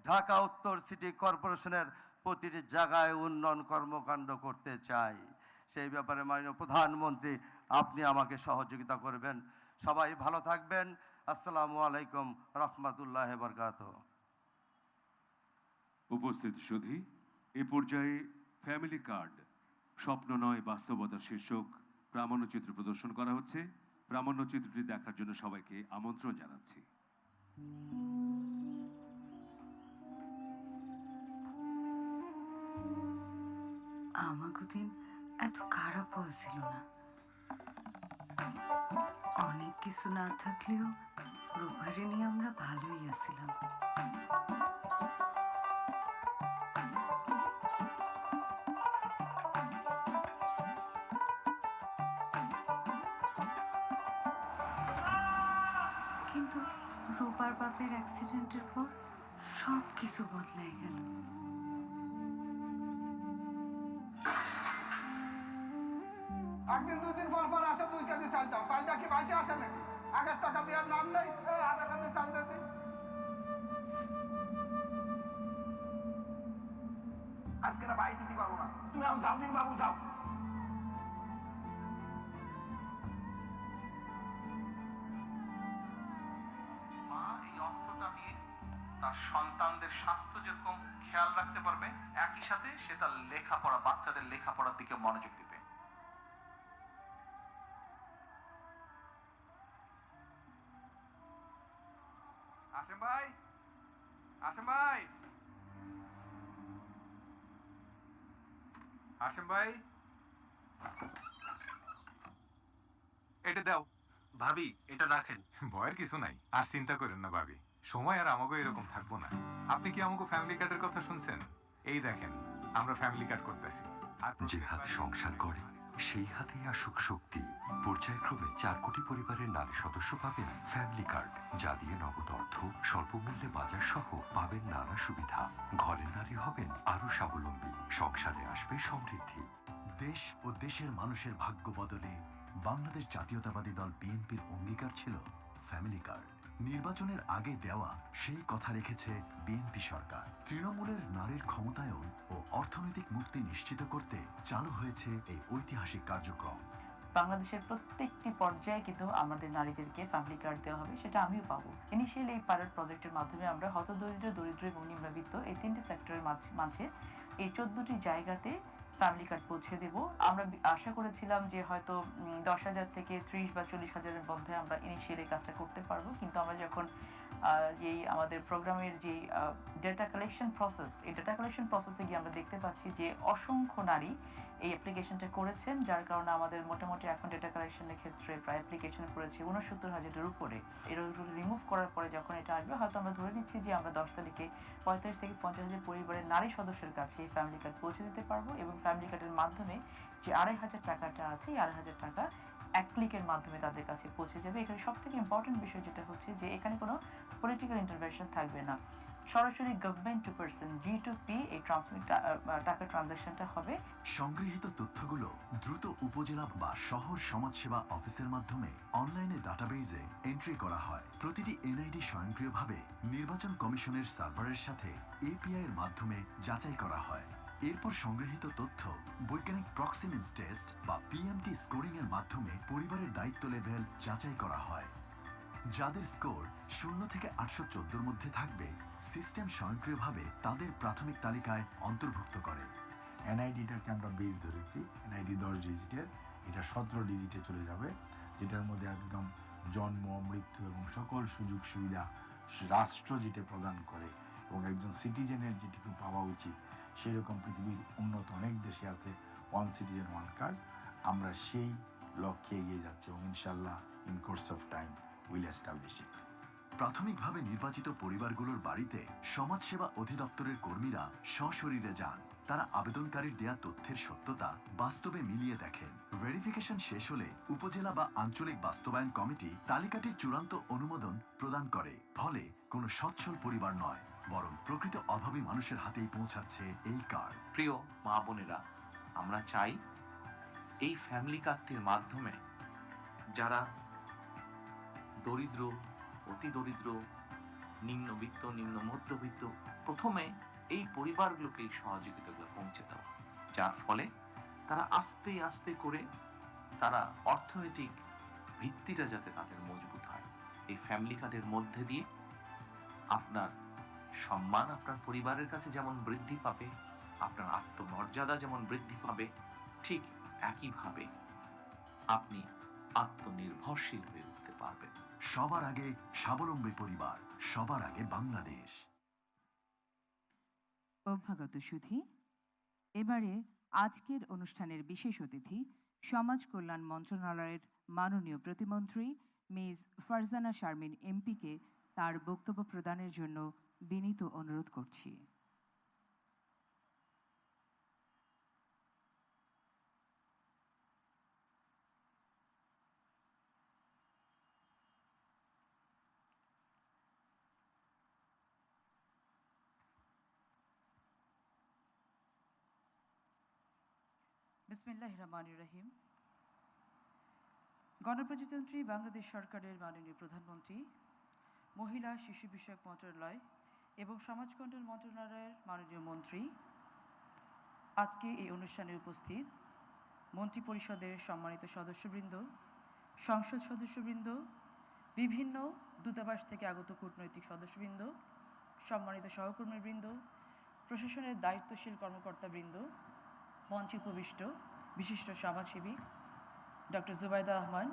ঢাকা উত্তর সিটি কর্পোরেশনের প্রতিটি জায়গায় উন্নয়ন কর্মকাণ্ড করতে চাই। সেই ব্যাপারে মাননীয় প্রধানমন্ত্রী আপনি আমাকে সহযোগিতা করবেন। সবাই ভালো থাকবেন। আসসালামু আলাইকুম রহমতুল্লাহ বরকাতুহু। উপস্থিত সুধী, এ পর্যায়ে ফ্যামিলি কার্ড স্বপ্ন নয় বাস্তবতার শীর্ষক প্রামাণ্যচিত্র প্রদর্শন করা হচ্ছে। প্রামাণ্যচিত্রটি দেখার জন্য সবাইকে আমন্ত্রণ জানাচ্ছি। আমাকে দিন এত খারাপ হয়েছিল না। অনেক কিছু না থাকলেও রূপারে নিয়ে আমরা ভালোই আছিলাম। কিন্তু রূপার বাপের অ্যাক্সিডেন্টের পর সব কিছু বদলাই গেল। একদিন দুদিন পর পর আসে 2 কেজি চাল দাও। চালটা কি বাসে আসে নাকি? আগের টাকা দেওয়ার নাম নেই। আধা কেজি চাল দিতে আজকে না ভাই দিতে পারবো না। তুমি আমার যাও দিন বাবু যাও। মা এই অর্থটা দিয়ে তার সন্তানদের স্বাস্থ্য যেরকম খেয়াল রাখতে পারবে, একই সাথে সে তার লেখাপড়া, বাচ্চাদের লেখাপড়ার দিকে মনোযোগ দিবে। আসেন ভাই, আসেন ভাই, আসেন ভাই। এটা দাও ভাবি, এটা রাখেন। ভয়ের কিছু নাই, আর চিন্তা করেন না ভাবি, সময় আর আমাকে এরকম থাকবো না। আপনি কি আমাকে ফ্যামিলি কার্ডের কথা শুনছেন? এই দেখেন, আমরা ফ্যামিলি কার্ড করতেছি। যে হাত সংসার করে সেই হাতেই আসুক শক্তি। পর্যায়ক্রমে 4 কোটি পরিবারের নারী সদস্য পাবেন ফ্যামিলি কার্ড, যা দিয়ে নগদ অর্থ, স্বল্প মূল্যে বাজার সহ পাবেন নানা সুবিধা। ঘরের নারী হবেন আরো স্বাবলম্বী, সংসারে আসবে সমৃদ্ধি। দেশ ও দেশের মানুষের ভাগ্য বদলে বাংলাদেশ জাতীয়তাবাদী দল বিএনপির অঙ্গীকার ছিল ফ্যামিলি কার্ড। নির্বাচনের আগে দেওয়া সেই কথা রেখেছে বিএনপি সরকার। তৃণমূলের নারীর ক্ষমতায়ন ও অর্থনৈতিক মুক্তি নিশ্চিত করতে চালু হয়েছে এই ঐতিহাসিক কার্যক্রম। বাংলাদেশের প্রত্যেকটি পর্যায়ে কিন্তু আমাদের নারীদেরকে ফ্যামিলি কার্ড দেওয়া হবে, সেটা আমিও পাবো। ইনিশিয়ালি এই পাইলট প্রজেক্টের মাধ্যমে আমরা হতদরিদ্র, দরিদ্র এবং নিম্নবিত্ত এই 3টি সেক্টরের মাঝে এই 14টি জায়গাতে ফ্যামিলি কার্ড পৌঁছে দেব। আমরা আশা করেছিলাম যে হয়তো 10,000 থেকে 30 বা 40,000-এর মধ্যে আমরা ইনিশিয়ালি কাজটা করতে পারবো, কিন্তু আমরা যখন যেই আমাদের প্রোগ্রামের যে ডেটা কালেকশন প্রসেস, এই ডেটা কালেকশন প্রসেসে গিয়ে আমরা দেখতে পাচ্ছি যে অসংখ্য নারী এই অ্যাপ্লিকেশনটা করেছেন, যার কারণে আমাদের মোটামুটি এখন ডেটা কালেকশনের ক্ষেত্রে প্রায় অ্যাপ্লিকেশন করেছে 69,000-এর উপরে। এর রিমুভ করার পরে যখন এটা আসবে, হয়তো আমরা ধরে নিচ্ছি যে আমরা 10 তারিখে 45 থেকে 50,000 পরিবারের নারী সদস্যের কাছে এই ফ্যামিলি কার্ড পৌঁছে দিতে পারবো, এবং ফ্যামিলি কার্ডের মাধ্যমে যে 2,500 টাকাটা আছে, এই 2,500 টাকা 1 ক্লিকের মাধ্যমে তাদের কাছে পৌঁছে যাবে। এখানে সব থেকে ইম্পর্টেন্ট বিষয় যেটা হচ্ছে যে এখানে কোনো পলিটিক্যাল ইন্টারভেনশন থাকবে না, সরাসরি গভর্নমেন্ট টু পার্সন, G2P এই টাকা ট্রানজাকশনটা হবে। সংগৃহীত তথ্যগুলো দ্রুত উপজেলা বা শহর সমাজসেবা অফিসের মাধ্যমে অনলাইনে ডাটাবেজে এন্ট্রি করা হয়। প্রতিটি এনআইডি স্বয়ংক্রিয়ভাবে নির্বাচন কমিশনের সার্ভারের সাথে API এর মাধ্যমে যাচাই করা হয়। এরপর সংগৃহীত তথ্য বৈজ্ঞানিক প্রক্সিমিন্স টেস্ট বা PMT স্কোরিং এর মাধ্যমে পরিবারের দায়িত্ব লেভেল যাচাই করা হয়। যাদের স্কোর 0 থেকে 814-এর মধ্যে থাকবে, সিস্টেম স্বয়ংক্রিয়ভাবে তাদের প্রাথমিক তালিকায় অন্তর্ভুক্ত করে। এনআইডিটাকে আমরা বেস ধরেছি, এনআইডি 10 ডিজিটের, এটা 17 ডিজিটে চলে যাবে, যেটার মধ্যে একদম জন্ম, মৃত্যু এবং সকল সুযোগ সুবিধা রাষ্ট্র যেটা প্রদান করে এবং একজন সিটিজেনের যেটুকু পাওয়া উচিত, সেরকম পৃথিবীর উন্নত অনেক দেশে আছে 1 সিটিজেন 1 কার্ড। আমরা সেই লক্ষ্যে এগিয়ে যাচ্ছি এবং ইনশাল্লাহ in course of time will establish it. প্রাথমিকভাবে নির্বাচিত পরিবারগুলোর বাড়িতে সমাজসেবা অধিদপ্তরের কর্মীরা সশরীরে যান। তারা আবেদনকারীর দেয়া তথ্যের সত্যতা বাস্তবে মিলিয়ে দেখেন। ভেরিফিকেশন শেষ হলে উপজেলা বা আঞ্চলিক বাস্তবায়ন কমিটি তালিকাটির চূড়ান্ত অনুমোদন প্রদান করে। ফলে কোনো সচ্ছল পরিবার নয়, বরং প্রকৃত অভাবী মানুষের হাতেই পৌঁছাচ্ছে এই কার্ড। প্রিয় মা বোনেরা, আমরা চাই এই ফ্যামিলি কার্ডটির মাধ্যমে যারা দরিদ্র, অতি দরিদ্র, নিম্নবিত্ত, নিম্ন মধ্যবিত্ত, প্রথমে এই পরিবারগুলোকে এই সহযোগিতাগুলো পৌঁছে দেওয়া, যার ফলে তারা আস্তে আস্তে করে তারা অর্থনৈতিক ভিত্তিটা যাতে তাদের মজবুত হয়। এই ফ্যামিলি কার্ডের মধ্যে দিয়ে আপনার সম্মান আপনার পরিবারের কাছে যেমন বৃদ্ধি পাবে, আপনার আত্মমর্যাদা যেমন বৃদ্ধি পাবে, ঠিক একইভাবে আপনি আত্মনির্ভরশীল হয়ে উঠতে পারবেন। সবার আগে স্বাবলম্বী পরিবার, সবার আগে বাংলাদেশ। অভ্যাগত সুধী, এবারে আজকের অনুষ্ঠানের বিশেষ অতিথি সমাজ কল্যাণ মন্ত্রণালয়ের মাননীয় প্রতিমন্ত্রী মিস ফারজানা শারমিন এমপিকে তার বক্তব্য প্রদানের জন্য বিনীত অনুরোধ করছি। বিসমিল্লাহির রহমানির রহিম। গণপ্রজাতন্ত্রী বাংলাদেশ সরকারের মাননীয় প্রধানমন্ত্রী, মহিলা শিশু বিষয়ক মন্ত্রণালয় এবং সমাজ কল্যাণ মন্ত্রণালয়ের মাননীয় মন্ত্রী, আজকে এই অনুষ্ঠানে উপস্থিত মন্ত্রী পরিষদের সম্মানিত সদস্যবৃন্দ, সংসদ সদস্যবৃন্দ, বিভিন্ন দূতাবাস থেকে আগত কূটনৈতিক সদস্যবৃন্দ, সম্মানিত সহকর্মীবৃন্দ, প্রশাসনের দায়িত্বশীল কর্মকর্তাবৃন্দ, মঞ্চে উপবিষ্ট বিশিষ্ট সমাজসেবী ডক্টর জুবাইদা রহমান,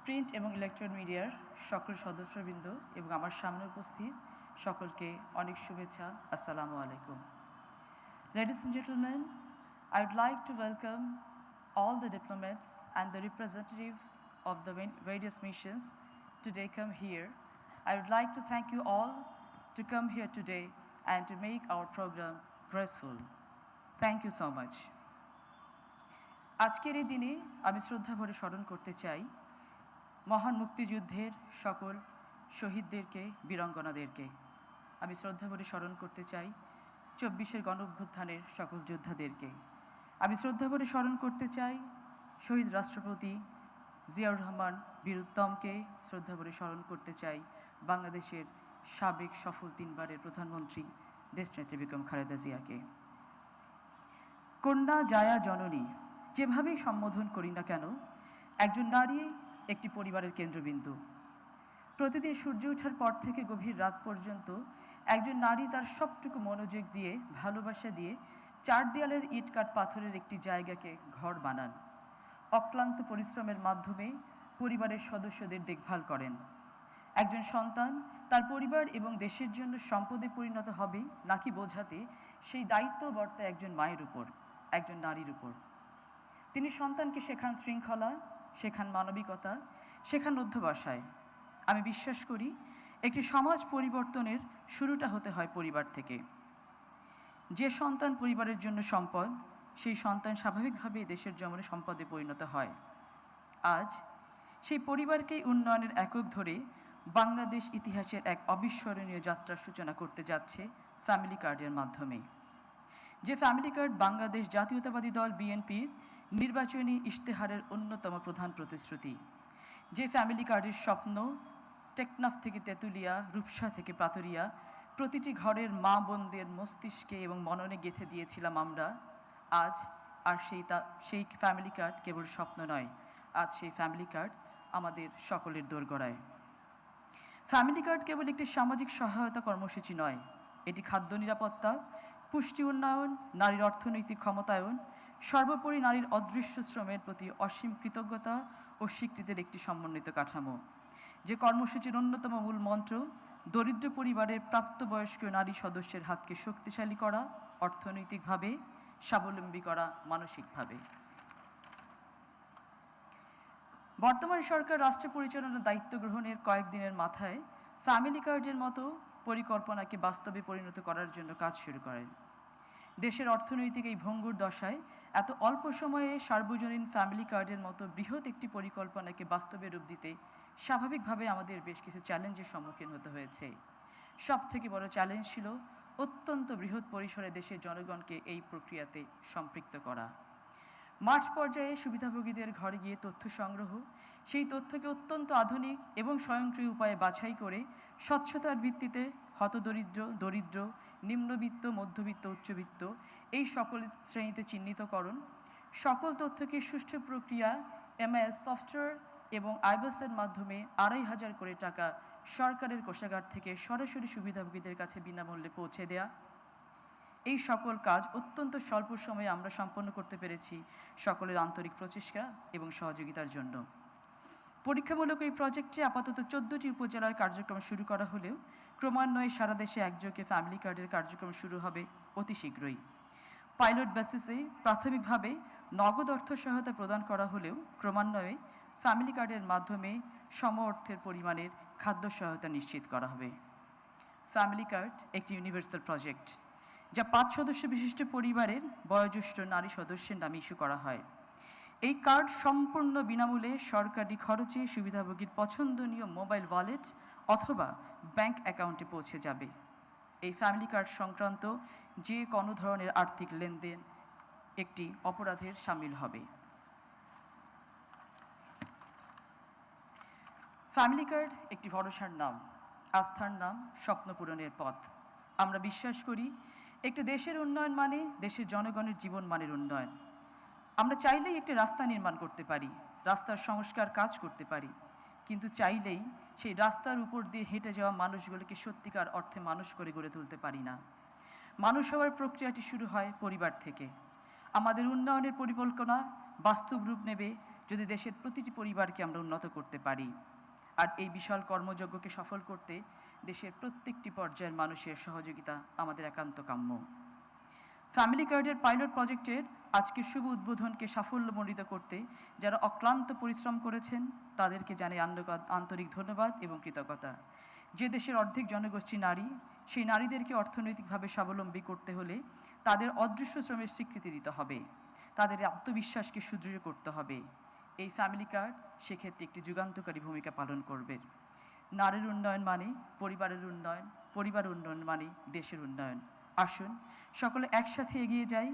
প্রিন্ট এবং ইলেকট্রনিক মিডিয়ার সকল সদস্যবৃন্দ এবং আমার সামনে উপস্থিত সকলকে অনেক শুভেচ্ছা। আসসালামু আলাইকুম। Ladies and gentlemen, I would like to welcome all the diplomats and the representatives of the various missions today come here. I would like to thank you all to come here today and to make our program graceful. Thank you so much. আজকের এই দিনে আমি শ্রদ্ধা ভরে স্মরণ করতে চাই মহান মুক্তিযুদ্ধের সকল শহীদদেরকে, বীরাঙ্গনাদেরকে। আমি শ্রদ্ধা ভরে স্মরণ করতে চাই 24-এর গণঅভ্যুত্থানের সকল যোদ্ধাদেরকে। আমি শ্রদ্ধা ভরে স্মরণ করতে চাই শহীদ রাষ্ট্রপতি জিয়াউর রহমান বীর উত্তমকে। শ্রদ্ধা ভরে স্মরণ করতে চাই বাংলাদেশের সাবেক সফল 3বারের প্রধানমন্ত্রী দেশনেত্রী বেগম খালেদা জিয়াকে। কন্যা জায়া জননী যেভাবেই সম্বোধন করি না কেন, একজন নারী একটি পরিবারের কেন্দ্রবিন্দু। প্রতিদিন সূর্য ওঠার পর থেকে গভীর রাত পর্যন্ত একজন নারী তার সবটুকু মনোযোগ দিয়ে, ভালোবাসা দিয়ে 4 দেয়ালের ইট কাঠ পাথরের একটি জায়গাকে ঘর বানান। অক্লান্ত পরিশ্রমের মাধ্যমে পরিবারের সদস্যদের দেখভাল করেন। একজন সন্তান তার পরিবার এবং দেশের জন্য সম্পদে পরিণত হবে নাকি বোঝাতে, সেই দায়িত্ব বর্তায় একজন মায়ের উপর, একজন নারীর উপর। তিনি সন্তানকে শেখান শৃঙ্খলা, শেখান মানবিকতা, শেখান অধ্যবসায়। আমি বিশ্বাস করি একটি সমাজ পরিবর্তনের শুরুটা হতে হয় পরিবার থেকে। যে সন্তান পরিবারের জন্য সম্পদ, সেই সন্তান স্বাভাবিকভাবে দেশের জন্য সম্পদে পরিণত হয়। আজ সেই পরিবারকেই উন্নয়নের একক ধরে বাংলাদেশ ইতিহাসের এক অবিস্মরণীয় যাত্রার সূচনা করতে যাচ্ছে ফ্যামিলি কার্ডের মাধ্যমে। যে ফ্যামিলি কার্ড বাংলাদেশ জাতীয়তাবাদী দল বিএনপির নির্বাচনী ইশতেহারের অন্যতম প্রধান প্রতিশ্রুতি। যে ফ্যামিলি কার্ডের স্বপ্ন টেকনাফ থেকে তেঁতুলিয়া, রূপসা থেকে পাথরিয়া প্রতিটি ঘরের মা বোনদের মস্তিষ্কে এবং মননে গেঁথে দিয়েছিলাম আমরা। আজ আর সেই ফ্যামিলি কার্ড কেবল স্বপ্ন নয়, আজ সেই ফ্যামিলি কার্ড আমাদের সকলের দোরগোড়ায়। ফ্যামিলি কার্ড কেবল একটি সামাজিক সহায়তা কর্মসূচি নয়, এটি খাদ্য নিরাপত্তা, পুষ্টি উন্নয়ন, নারীর অর্থনৈতিক ক্ষমতায়ন, সর্বোপরি নারীর অদৃশ্য শ্রমের প্রতি অসীম কৃতজ্ঞতা ও স্বীকৃতির একটি সমন্বিত কাঠামো। যে কর্মসূচির অন্যতম মূল মন্ত্র দরিদ্র পরিবারের প্রাপ্তবয়স্ক নারী সদস্যের হাতকে শক্তিশালী করা, অর্থনৈতিকভাবে স্বাবলম্বী করা, মানসিকভাবে। বর্তমান সরকার রাষ্ট্র পরিচালনার দায়িত্ব গ্রহণের কয়েকদিনের মাথায় ফ্যামিলি কার্ডের মতো পরিকল্পনাকে বাস্তবে পরিণত করার জন্য কাজ শুরু করেন। দেশের অর্থনৈতিক এই ভঙ্গুর দশায় এত অল্প সময়ে সার্বজনীন ফ্যামিলি কার্ডের মতো বৃহৎ একটি পরিকল্পনাকে বাস্তবে রূপ দিতে স্বাভাবিকভাবে আমাদের বেশ কিছু চ্যালেঞ্জের সম্মুখীন হতে হয়েছে। সবথেকে বড় চ্যালেঞ্জ ছিল অত্যন্ত বৃহৎ পরিসরে দেশের জনগণকে এই প্রক্রিয়াতে সম্পৃক্ত করা। মাঠ পর্যায়ে সুবিধাভোগীদের ঘরে গিয়ে তথ্য সংগ্রহ, সেই তথ্যকে অত্যন্ত আধুনিক এবং স্বয়ংক্রিয় উপায়ে বাছাই করে স্বচ্ছতার ভিত্তিতে হতদরিদ্র, দরিদ্র, নিম্নবিত্ত, মধ্যবিত্ত, উচ্চবিত্ত এই সকল শ্রেণীতে চিহ্নিতকরণ, সকল তথ্যকে সুষ্ঠু প্রক্রিয়া এমআইএস সফটওয়্যার এবং আইবাসের মাধ্যমে ২৫০০ করে টাকা সরকারের কোষাগার থেকে সরাসরি সুবিধাভোগীদের কাছে বিনামূল্যে পৌঁছে দেয়া, এই সকল কাজ অত্যন্ত স্বল্প সময়ে আমরা সম্পন্ন করতে পেরেছি সকলের আন্তরিক প্রচেষ্টা এবং সহযোগিতার জন্য। পরীক্ষামূলক এই প্রজেক্টে আপাতত ১৪টি উপজেলার কার্যক্রম শুরু করা হলেও ক্রমান্বয়ে সারা দেশে একযোগে ফ্যামিলি কার্ডের কার্যক্রম শুরু হবে অতি শীঘ্রই। পাইলট বেসিসে প্রাথমিকভাবে নগদ অর্থ সহায়তা প্রদান করা হলেও ক্রমান্বয়ে ফ্যামিলি কার্ডের মাধ্যমে সম অর্থের পরিমাণের খাদ্য সহায়তা নিশ্চিত করা হবে। ফ্যামিলি কার্ড একটি ইউনিভার্সাল প্রজেক্ট যা ৫ সদস্য বিশিষ্ট পরিবারের বয়োজ্যেষ্ঠ নারী সদস্যের নামে ইস্যু করা হয়। এই কার্ড সম্পূর্ণ বিনামূল্যে সরকারি খরচে সুবিধাভোগীর পছন্দনীয় মোবাইল ওয়ালেট অথবা ব্যাংক অ্যাকাউন্টে পৌঁছে যাবে। এই ফ্যামিলি কার্ড সংক্রান্ত যে কোনো ধরনের আর্থিক লেনদেন একটি অপরাধের শামিল হবে। ফ্যামিলি কার্ড একটি ভরসার নাম, আস্থার নাম, স্বপ্ন পূরণের পথ। আমরা বিশ্বাস করি একটি দেশের উন্নয়ন মানে দেশের জনগণের জীবন মানের উন্নয়ন। আমরা চাইলেই একটি রাস্তা নির্মাণ করতে পারি, রাস্তার সংস্কার কাজ করতে পারি, কিন্তু চাইলেই সেই রাস্তার উপর দিয়ে হেঁটে যাওয়া মানুষগুলোকে সত্যিকার অর্থে মানুষ করে গড়ে তুলতে পারি না। মানুষ হওয়ার প্রক্রিয়াটি শুরু হয় পরিবার থেকে। আমাদের উন্নয়নের পরিকল্পনা বাস্তব রূপ নেবে যদি দেশের প্রতিটি পরিবারকে আমরা উন্নত করতে পারি। আর এই বিশাল কর্মযজ্ঞকে সফল করতে দেশের প্রত্যেকটি পর্যায়ের মানুষের সহযোগিতা আমাদের একান্ত কাম্য। ফ্যামিলি কার্ডের পাইলট প্রজেক্টের আজকের শুভ উদ্বোধনকে সাফল্যমণ্ডিত করতে যারা অক্লান্ত পরিশ্রম করেছেন তাদেরকে জানাই আন্তরিক ধন্যবাদ এবং কৃতজ্ঞতা। যে দেশের অর্ধেক জনগোষ্ঠী নারী, সেই নারীদেরকে অর্থনৈতিকভাবে স্বাবলম্বী করতে হলে তাদের অদৃশ্য শ্রমের স্বীকৃতি দিতে হবে, তাদের আত্মবিশ্বাসকে সুদৃঢ় করতে হবে। এই ফ্যামিলি কার্ড সেক্ষেত্রে একটি যুগান্তকারী ভূমিকা পালন করবে। নারীর উন্নয়ন মানে পরিবারের উন্নয়ন, পরিবার উন্নয়ন মানে দেশের উন্নয়ন। আসুন সকলে একসাথে এগিয়ে যাই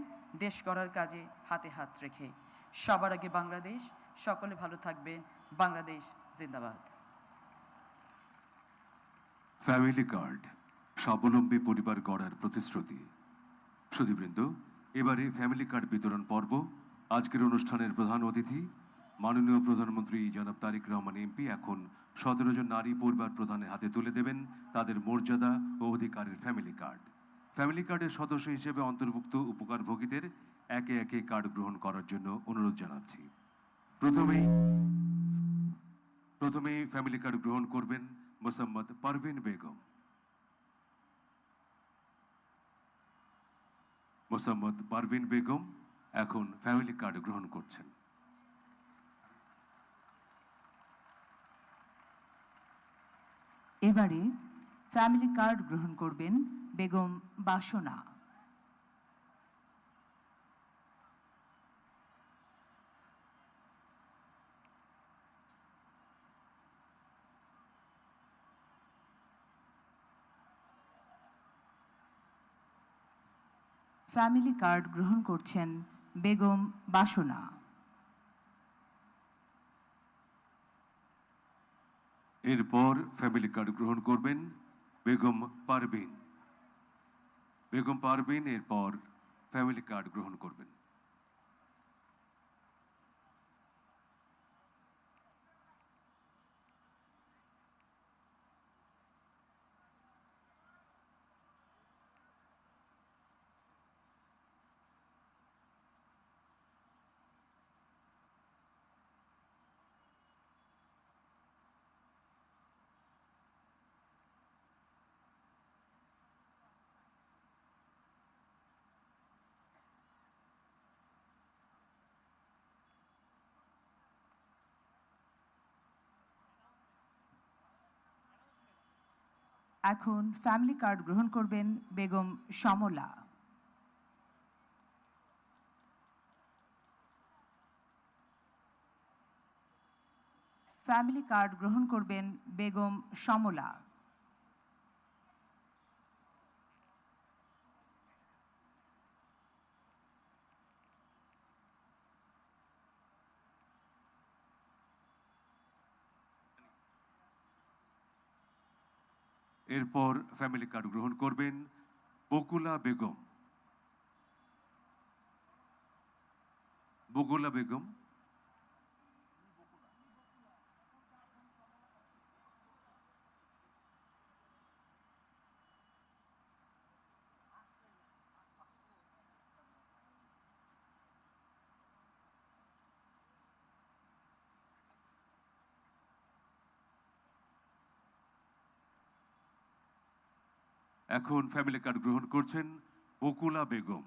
দেশ গড়ার কাজে হাতে হাত রেখে। সবার আগে বাংলাদেশ। সকলে ভালো থাকবেন। বাংলাদেশ জিন্দাবাদ। ফ্যামিলি কার্ড স্বাবলম্বী পরিবার গড়ার প্রতিশ্রুতি। সুধীবৃন্দ, এবারে ফ্যামিলি কার্ড বিতরণ পর্ব। আজকের অনুষ্ঠানের প্রধান অতিথি মাননীয় প্রধানমন্ত্রী জনাব তারেক রহমান এমপি এখন ১৭ জন নারী পরিবার প্রধানের হাতে তুলে দেবেন তাদের মর্যাদা ও অধিকারের ফ্যামিলি কার্ড। ফ্যামিলি কার্ডের সদস্য হিসেবে অন্তর্ভুক্ত উপকারভোগীদের একে একে কার্ড গ্রহণ করার জন্য অনুরোধ জানাচ্ছি। প্রথমেই ফ্যামিলি কার্ড গ্রহণ করবেন মোসাম্মদ পারভিন বেগম। মোসাম্মদ পারভিন বেগম এখন ফ্যামিলি কার্ড গ্রহণ করছেন। এবারে ফ্যামিলি কার্ড গ্রহণ করবেন বেগম বাসনা। ফ্যামিলি কার্ড গ্রহণ করছেন বেগম বাসনা। এরপর ফ্যামিলি কার্ড গ্রহণ করবেন বেগম পারভিন। বেগম পারভিন এরপর ফ্যামিলি কার্ড গ্রহণ করবেন। এখন ফ্যামিলি কার্ড গ্রহণ করবেন বেগম সমলা। ফ্যামিলি কার্ড গ্রহণ করবেন বেগম সমলা। এরপর ফ্যামিলি কার্ড গ্রহণ করবেন বকুলা বেগম। বকুলা বেগম, এখন ফ্যামিলি কার্ড গ্রহণ করছেন বকুলা বেগম।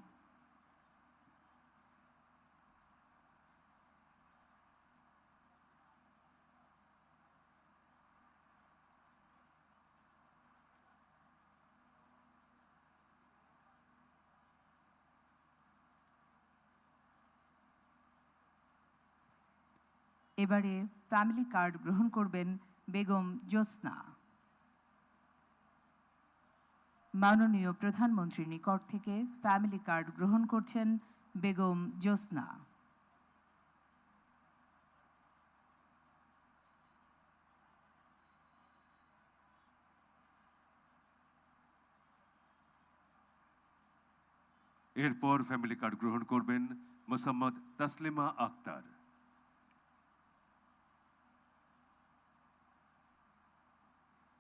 এবারে ফ্যামিলি কার্ড গ্রহণ করবেন বেগম জ্যোৎস্না। মাননীয় প্রধানমন্ত্রীর নিকট থেকে ফ্যামিলি কার্ড গ্রহণ করছেন বেগম জ্যোৎস্না। এরপর ফ্যামিলি কার্ড গ্রহণ করবেন মোসাম্মদ তাসলিমা আক্তার।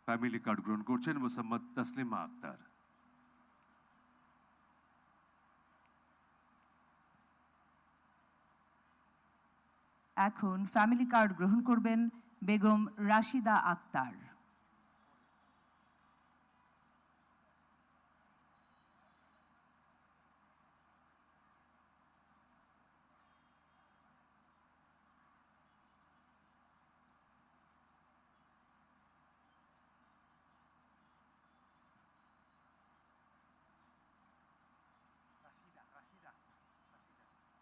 ফ্যামিলি কার্ড গ্রহণ করছেন মোসাম্মদ তাসলিমা আক্তার। এখন ফ্যামিলি কার্ড গ্রহণ করবেন বেগম রাশিদা আক্তার।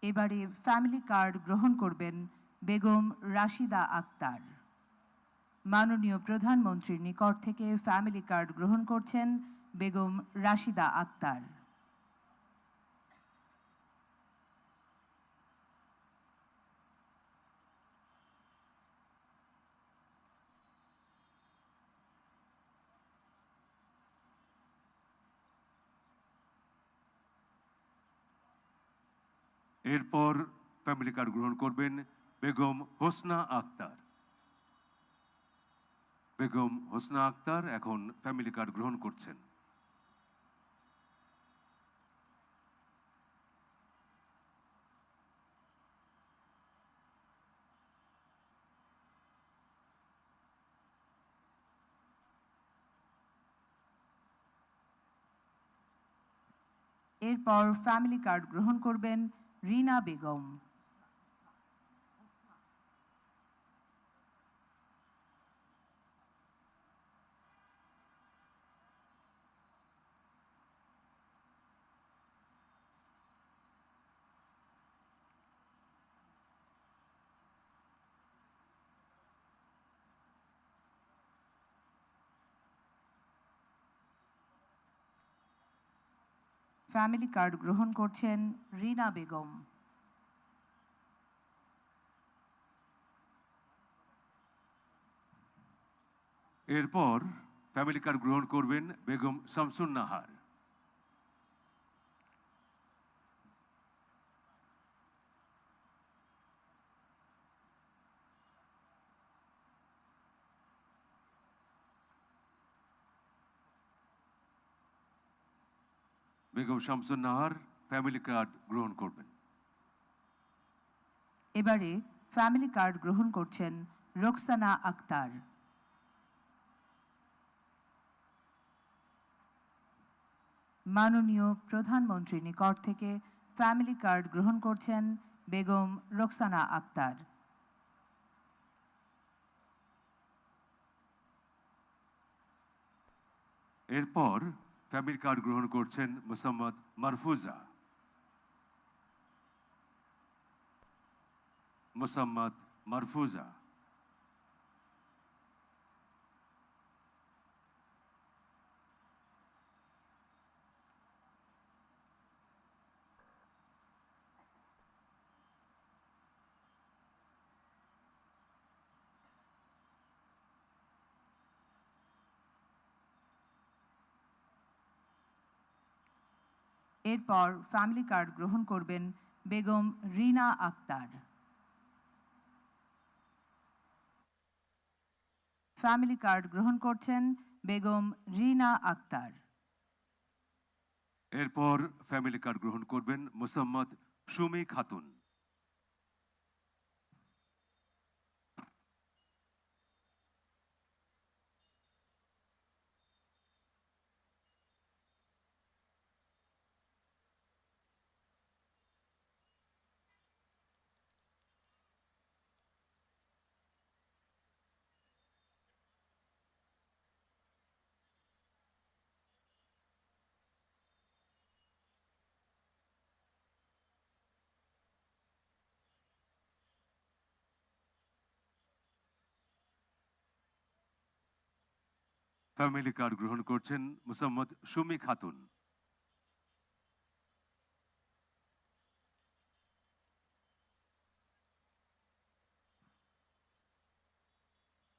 এবারে ফ্যামিলি কার্ড গ্রহণ করবেন বেগম রাশিদা আক্তার। মাননীয় প্রধানমন্ত্রীর নিকট থেকে ফ্যামিলি কার্ড গ্রহণ করছেন বেগম রাশিদা আক্তার। এরপর ফ্যামিলি কার্ড গ্রহণ করবেন বেগম হোসনা আক্তার। বেগম হোসনা আক্তার এখন ফ্যামিলি কার্ড গ্রহণ করছেন। এরপর ফ্যামিলি কার্ড গ্রহণ করবেন রিনা বেগম। ফ্যামিলি কার্ড গ্রহণ করছেন রিনা বেগম। এরপর ফ্যামিলি কার্ড গ্রহণ করবেন বেগম শামসুন নাহার। বেগম শামসুন নাহার ফ্যামিলি কার্ড গ্রহণ করবেন। এবারে ফ্যামিলি কার্ড গ্রহণ করছেন রোকসানা আক্তার। মাননীয় প্রধানমন্ত্রীর নিকট থেকে ফ্যামিলি কার্ড গ্রহণ করছেন বেগম রোকসানা আক্তার। এরপর ফ্যামিলি কার্ড গ্রহণ করছেন মোসাম্মদ মারফুজা। মোসাম্মদ মারফুজা। এরপর ফ্যামিলি কার্ড গ্রহণ করবেন বেগম রিনা আক্তার। ফ্যামিলি কার্ড গ্রহণ করছেন বেগম রিনা আক্তার। এরপর ফ্যামিলি কার্ড গ্রহণ করবেন মোসাম্মদ সুমি খাতুন। ফ্যামিলি কার্ড গ্রহণ করছেন মোসাম্মদ সুমি খাতুন।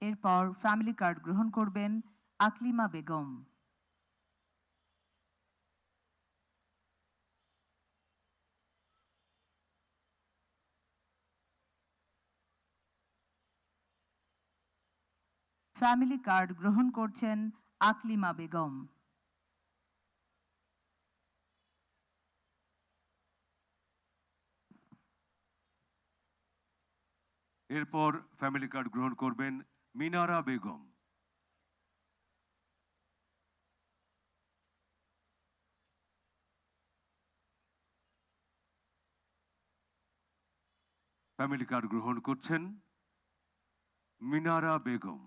এরপর ফ্যামিলি কার্ড গ্রহণ করবেন আকলিমা বেগম। ফ্যামিলি কার্ড গ্রহণ করছেন আকলিমা বেগম। এরপর ফ্যামিলি কার্ড গ্রহণ করবেন মিনারা বেগম। ফ্যামিলি কার্ড গ্রহণ করছেন মিনারা বেগম।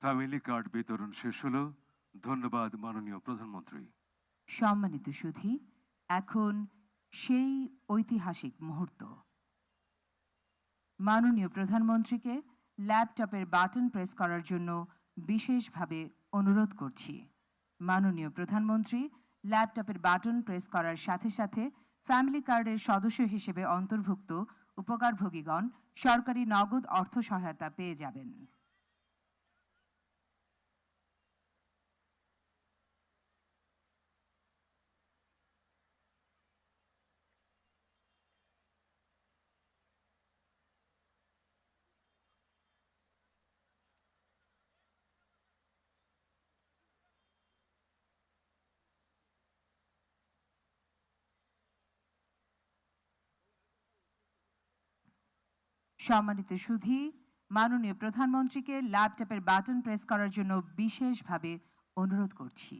ফ্যামিলি কার্ড বিতরণ শেষ হলো। ধন্যবাদ মাননীয় প্রধানমন্ত্রী। সম্মানিত সুধী, এখন সেই ঐতিহাসিক মুহূর্ত। মাননীয় প্রধানমন্ত্রীকে ল্যাপটপের বাটন প্রেস করার জন্য বিশেষভাবে অনুরোধ করছি। মাননীয় প্রধানমন্ত্রী ল্যাপটপের বাটন প্রেস করার সাথে সাথে ফ্যামিলি কার্ডের সদস্য হিসেবে অন্তর্ভুক্ত উপকারভোগীগণ সরকারি নগদ অর্থ সহায়তা পেয়ে যাবেন। সম্মানিত সুধী, মাননীয় প্রধানমন্ত্রীকে ল্যাপটপের বাটন প্রেস করার জন্য বিশেষভাবে অনুরোধ করছি।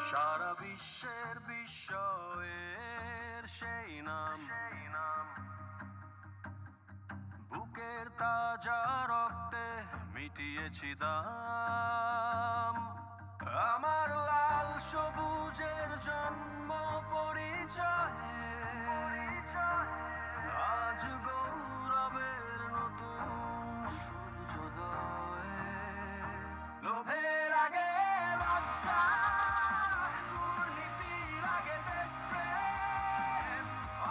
সারা বিশ্বের বিস্ময়ের সেই নাম, বুকের তাজা রক্তে মিটিয়েছি দাম। আমার লাল সবুজের জন্ম পরিচয়ে আজ গৌরবের নতুন সূর্যোদয়। লোভের আগে লজ্জা, দুর্নীতির আগে দেশপ্রেম,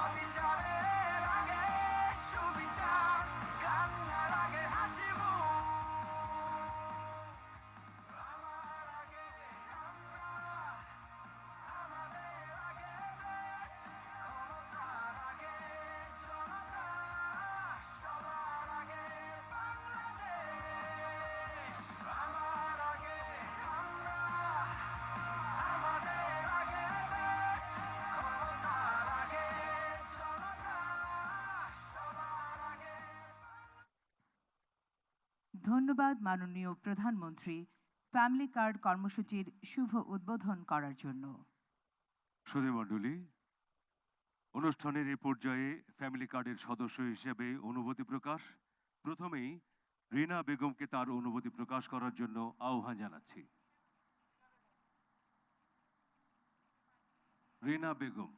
অবিচারের আগে সুবিচার, কান্নার আগে হাসি মুখ। আমার আগে আমরা, আমাদের আগে দেশ, ক্ষমতার আগে জনতা, সবার আগে বাংলাদেশ। আমার আগে আমরা, আমাদের আগে দেশ, ক্ষমতার আগে জনতা, সবার আগে। ধন্যবাদ মাননীয় প্রধানমন্ত্রী। ফ্যামিলি কার্ড কর্মসূচির শুভ উদ্বোধন করার জন্য। সুধীমণ্ডলী, অনুষ্ঠানের এই পর্যায়ে ফ্যামিলি কার্ডের সদস্য হিসেবে অনুভূতি প্রকাশ। প্রথমেই রিনা বেগমকে তার অনুভূতি প্রকাশ করার জন্য আহ্বান জানাচ্ছি। রিনা বেগম।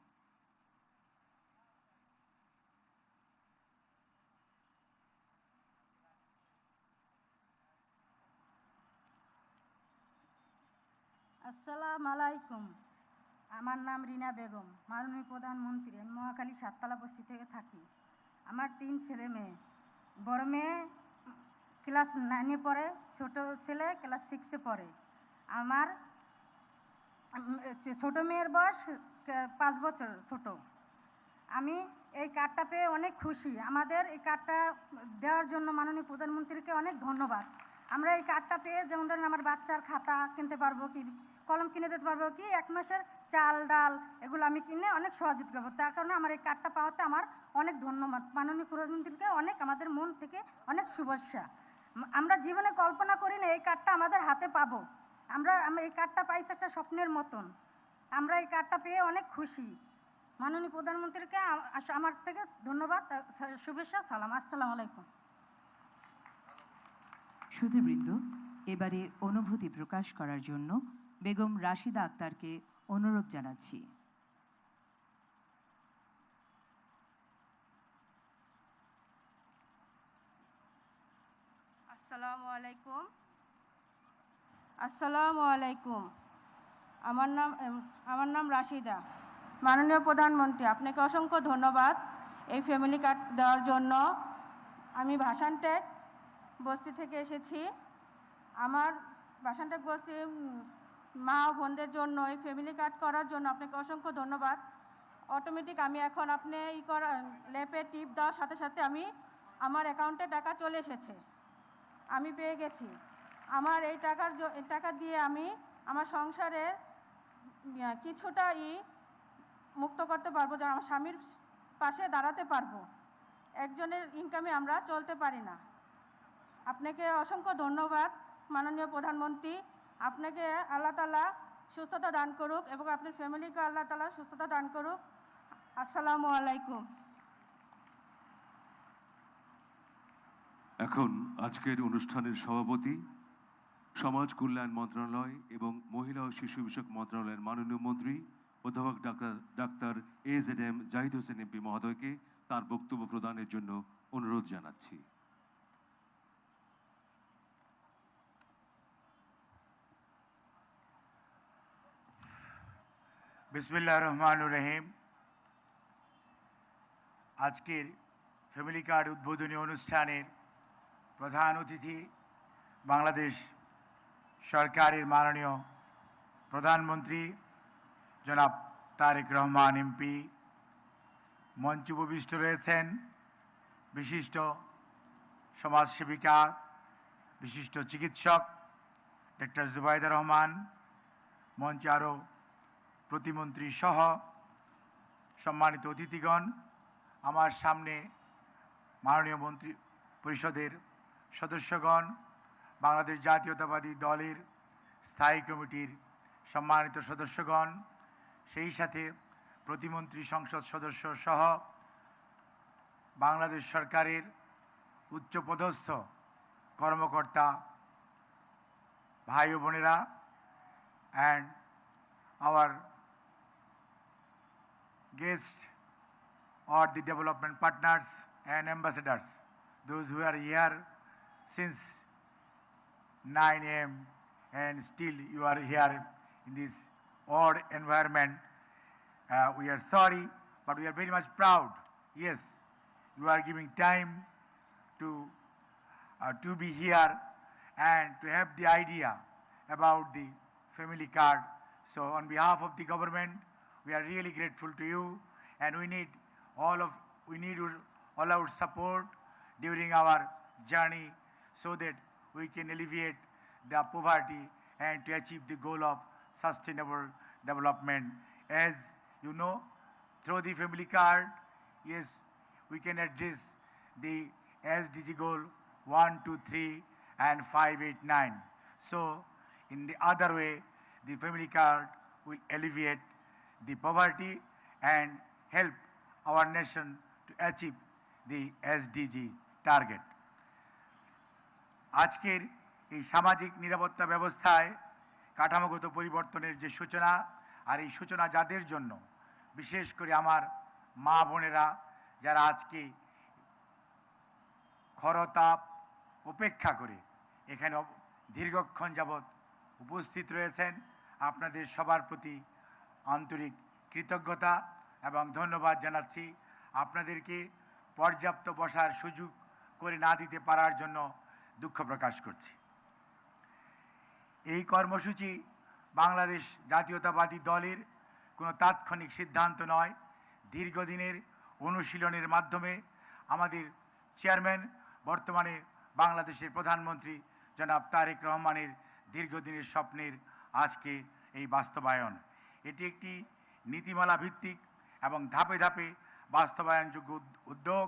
আসসালামু আলাইকুম। আমার নাম রিনা বেগম, মাননীয় প্রধানমন্ত্রী। আমি মহাখালী সাততলা বস্তি থেকে থাকি। আমার 3 ছেলে মেয়ে। বড় মেয়ে ক্লাস 9-এ পড়ে, ছোট ছেলে ক্লাস 6-এ পড়ে। আমার ছোট মেয়ের বয়স 5 বছর ছোট। আমি এই কার্ডটা পেয়ে অনেক খুশি। আমাদের এই কার্ডটা দেওয়ার জন্য মাননীয় প্রধানমন্ত্রীকে অনেক ধন্যবাদ। আমরা এই কার্ডটা পেয়ে যেমন ধরেন আমার বাচ্চার খাতা কিনতে পারবো, কি কলম কিনে দিতে পারবো, কি 1 মাসের চাল ডাল এগুলো আমি কিনে অনেক সহযোগিতা করবো। তার কারণে আমার এই কার্ডটা পাওয়াতে আমার অনেক ধন্যবাদ। মাননীয় প্রধানমন্ত্রীকে অনেক, আমাদের মন থেকে অনেক শুভেচ্ছা। আমরা জীবনে কল্পনা করি না এই কার্ডটা আমাদের হাতে পাবো। আমরা এই কার্ডটা পাইছি একটা স্বপ্নের মতন। আমরা এই কার্ডটা পেয়ে অনেক খুশি। মাননীয় প্রধানমন্ত্রীকে আমার থেকে ধন্যবাদ, শুভেচ্ছা, সালাম। আসসালামু আলাইকুম। সুধীবৃন্দ, এবারে অনুভূতি প্রকাশ করার জন্য বেগম রাশিদা আক্তারকে অনুরোধ জানাচ্ছি। আসসালামু আলাইকুম। আসসালামু আলাইকুম। আমার নাম রাশিদা। মাননীয় প্রধানমন্ত্রী, আপনাকে অসংখ্য ধন্যবাদ এই ফ্যামিলি কার্ড দেওয়ার জন্য। আমি ভাসানটেক বস্তি থেকে এসেছি। আমার ভাসানটেক বস্তি মা ও বোনদের জন্য এই ফ্যামিলি কার্ড করার জন্য আপনাকে অসংখ্য ধন্যবাদ। অটোমেটিক আমি এখন আপনি ল্যাপে টিপ দেওয়ার সাথে সাথে আমার অ্যাকাউন্টে টাকা চলে এসেছে, আমি পেয়ে গেছি। আমার এই টাকা দিয়ে আমি আমার সংসারের কিছুটা মুক্ত করতে পারবো, যেন আমার স্বামীর পাশে দাঁড়াতে পারবো। একজনের ইনকামে আমরা চলতে পারি না। আপনাকে অসংখ্য ধন্যবাদ মাননীয় প্রধানমন্ত্রী। আপনাকে আল্লাহ তাআলা সুস্থতা দান করুক এবং আপনার ফ্যামিলিকে আল্লাহ তাআলা সুস্থতা দান করুক। আসসালামু আলাইকুম। এখন আজকের অনুষ্ঠানের সভাপতি, সমাজ কল্যাণ মন্ত্রণালয় এবং মহিলা ও শিশু বিষয়ক মন্ত্রণালয়ের মাননীয় মন্ত্রী অধ্যাপক doctor AZM Zahid Hossain MP মহোদয়কে তার বক্তব্য প্রদানের জন্য অনুরোধ জানাচ্ছি। বিসমিল্লাহির রহমানির রহিম। আজকের ফ্যামিলি কার্ড উদ্বোধনী অনুষ্ঠানের প্রধান অতিথি বাংলাদেশ সরকারের মাননীয় প্রধানমন্ত্রী জনাব তারেক রহমান এমপি। মঞ্চে উপবিষ্ট রয়েছেন বিশিষ্ট সমাজসেবিকা, বিশিষ্ট চিকিৎসক ডক্টর জুবাইদা রহমান। মঞ্চে আরও প্রতিমন্ত্রী সহ সম্মানিত অতিথিগণ। আমার সামনে মাননীয় মন্ত্রী পরিষদের সদস্যগণ, বাংলাদেশ জাতীয়তাবাদী দলের স্থায়ী কমিটির সম্মানিত সদস্যগণ, সেই সাথে প্রতিমন্ত্রী সংসদ সদস্য সহ বাংলাদেশ সরকারের উচ্চপদস্থ কর্মকর্তা ভাই ও বোনেরা, and our guests or the development partners and ambassadors, those who are here since 9 a.m. and still you are here in this odd environment. We are sorry, but we are very much proud. Yes, you are giving time to be here and to have the idea about the family card. So on behalf of the government, we are really grateful to you, and we need all our support during our journey so that we can alleviate the poverty and to achieve the goal of sustainable development. As you know, through the family card, yes, we can address the SDG goal 1, 2, 3 and 5, 8, 9. So In the other way, the family card will alleviate the poverty and help our nation to achieve the SDG target. আজকের এই সামাজিক নিরাপত্তা ব্যবস্থায় কাঠামোগত পরিবর্তনের যে সূচনা, আর এই সূচনা যাদের জন্য, বিশেষ করে আমার মা বোনেরা যারা আজকে খরতাপ উপেক্ষা করে এখানে দীর্ঘক্ষণ যাবৎ উপস্থিত রয়েছেন, আপনাদের সবার প্রতি আন্তরিক কৃতজ্ঞতা এবং ধন্যবাদ জানাচ্ছি। আপনাদেরকে পর্যাপ্ত বসার সুযোগ করে না দিতে পারার জন্য দুঃখ প্রকাশ করছি। এই কর্মসূচি বাংলাদেশ জাতীয়তাবাদী দলের কোনো তাৎক্ষণিক সিদ্ধান্ত নয়, দীর্ঘদিনের অনুশীলনের মাধ্যমে আমাদের চেয়ারম্যান, বর্তমানে বাংলাদেশের প্রধানমন্ত্রী জনাব তারেক রহমানের দীর্ঘদিনের স্বপ্নের আজকে এই বাস্তবায়ন। এটি একটি নীতিমালা ভিত্তিক এবং ধাপে ধাপে বাস্তবায়নযোগ্য উদ্যোগ,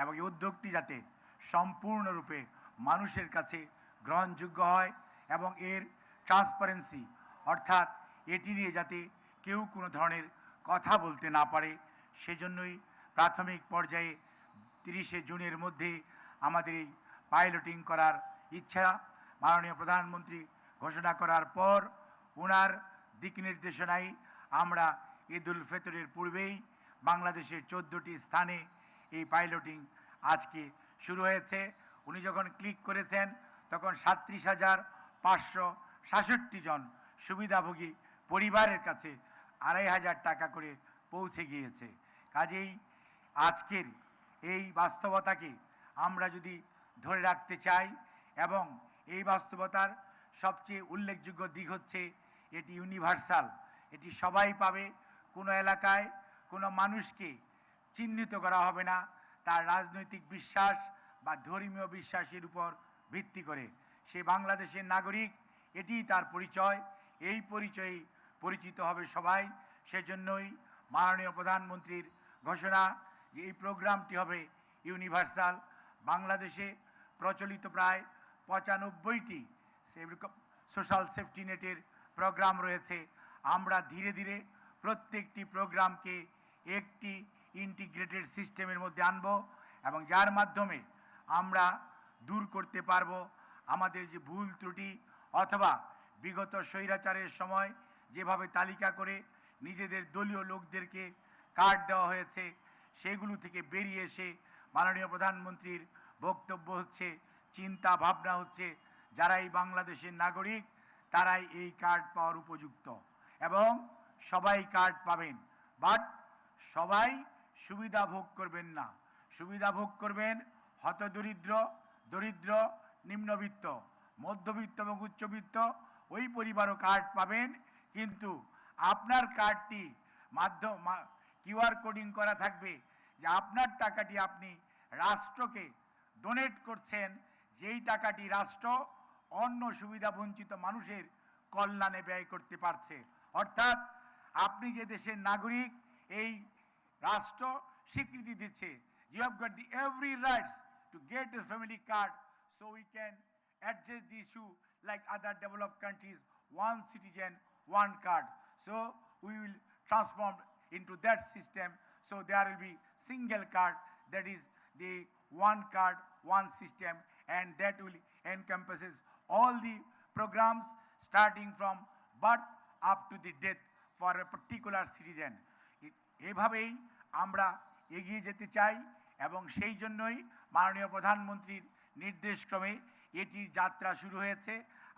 এবং এই উদ্যোগটি যাতে সম্পূর্ণরূপে মানুষের কাছে গ্রহণযোগ্য হয় এবং এর ট্রান্সপারেন্সি, অর্থাৎ এটি নিয়ে যাতে কেউ কোনো ধরনের কথা বলতে না পারে, সেজন্যই প্রাথমিক পর্যায়ে 30শে জুনের মধ্যে আমাদের এই পাইলটিং করার ইচ্ছা। মাননীয় প্রধানমন্ত্রী ঘোষণা করার পর ওনার দিক নির্দেশনায় আমরা ঈদুল ফিতরের পূর্বেই বাংলাদেশের 14টি স্থানে এই পাইলটিং আজকে শুরু হয়েছে। উনি যখন ক্লিক করেছেন তখন 37,566 জন সুবিধাভোগী পরিবারের কাছে 2,500 টাকা করে পৌঁছে গিয়েছে। কাজেই আজকের এই বাস্তবতাকে আমরা যদি ধরে রাখতে চাই, এবং এই বাস্তবতার সবচেয়ে উল্লেখযোগ্য দিক হচ্ছে এটি ইউনিভার্সাল, এটি সবাই পাবে। কোনো এলাকায় কোনো মানুষকে চিহ্নিত করা হবে না তার রাজনৈতিক বিশ্বাস বা ধর্মীয় বিশ্বাসের উপর ভিত্তি করে। সে বাংলাদেশের নাগরিক, এটিই তার পরিচয়, এই পরিচয়ে পরিচিত হবে সবাই। সেজন্যই মাননীয় প্রধানমন্ত্রীর ঘোষণা যে এই প্রোগ্রামটি হবে ইউনিভার্সাল। বাংলাদেশে প্রচলিত প্রায় 95টি সোশ্যাল সেফটি নেটের প্রোগ্রাম রয়েছে। আমরা ধীরে ধীরে প্রত্যেকটি প্রোগ্রামকে একটি ইন্টিগ্রেটেড সিস্টেমের মধ্যে আনব, এবং যার মাধ্যমে আমরা দূর করতে পারবো আমাদের যে ভুল ত্রুটি, অথবা বিগত স্বৈরাচারের সময় যেভাবে তালিকা করে নিজেদের দলীয় লোকদেরকে কার্ড দেওয়া হয়েছে, সেগুলো থেকে বেরিয়ে এসে মাননীয় প্রধানমন্ত্রীর বক্তব্য হচ্ছে, চিন্তা ভাবনা হচ্ছে, যারা এই বাংলাদেশের নাগরিক তারাই এই কার্ড পাওয়ার উপযুক্ত, এবং সবাই কার্ড পাবেন, বাট সবাই সুবিধা ভোগ করবেন না। সুবিধা ভোগ করবেন হতদরিদ্র, দরিদ্র, নিম্নবিত্ত, মধ্যবিত্ত এবং উচ্চবিত্ত ওই পরিবারও কার্ড পাবেন, কিন্তু আপনার কার্ডটি কিউআর কোডিং করা থাকবে যে আপনার টাকাটি আপনি রাষ্ট্রকে ডোনেট করছেন, যেই টাকাটি রাষ্ট্র অন্য সুবিধা বঞ্চিত মানুষের কল্যাণে ব্যয় করতে পারছে। অর্থাৎ আপনি যে দেশের নাগরিক, এই রাষ্ট্র স্বীকৃতি দিচ্ছে, you have got the every rights to get the family card, so we can address the issue like other developed countries, one citizen, one card. So we will transform into that system, so there will be single card, that is the one card, one system, and that will encompasses all the programs starting from birth up to the death for a particular citizen. এভাবেই আমরা এগিয়ে যেতে চাই, এবং সেই জন্যই মাননীয় প্রধানমন্ত্রীর নির্দেশক্রমে এটির যাত্রা শুরু হয়েছে।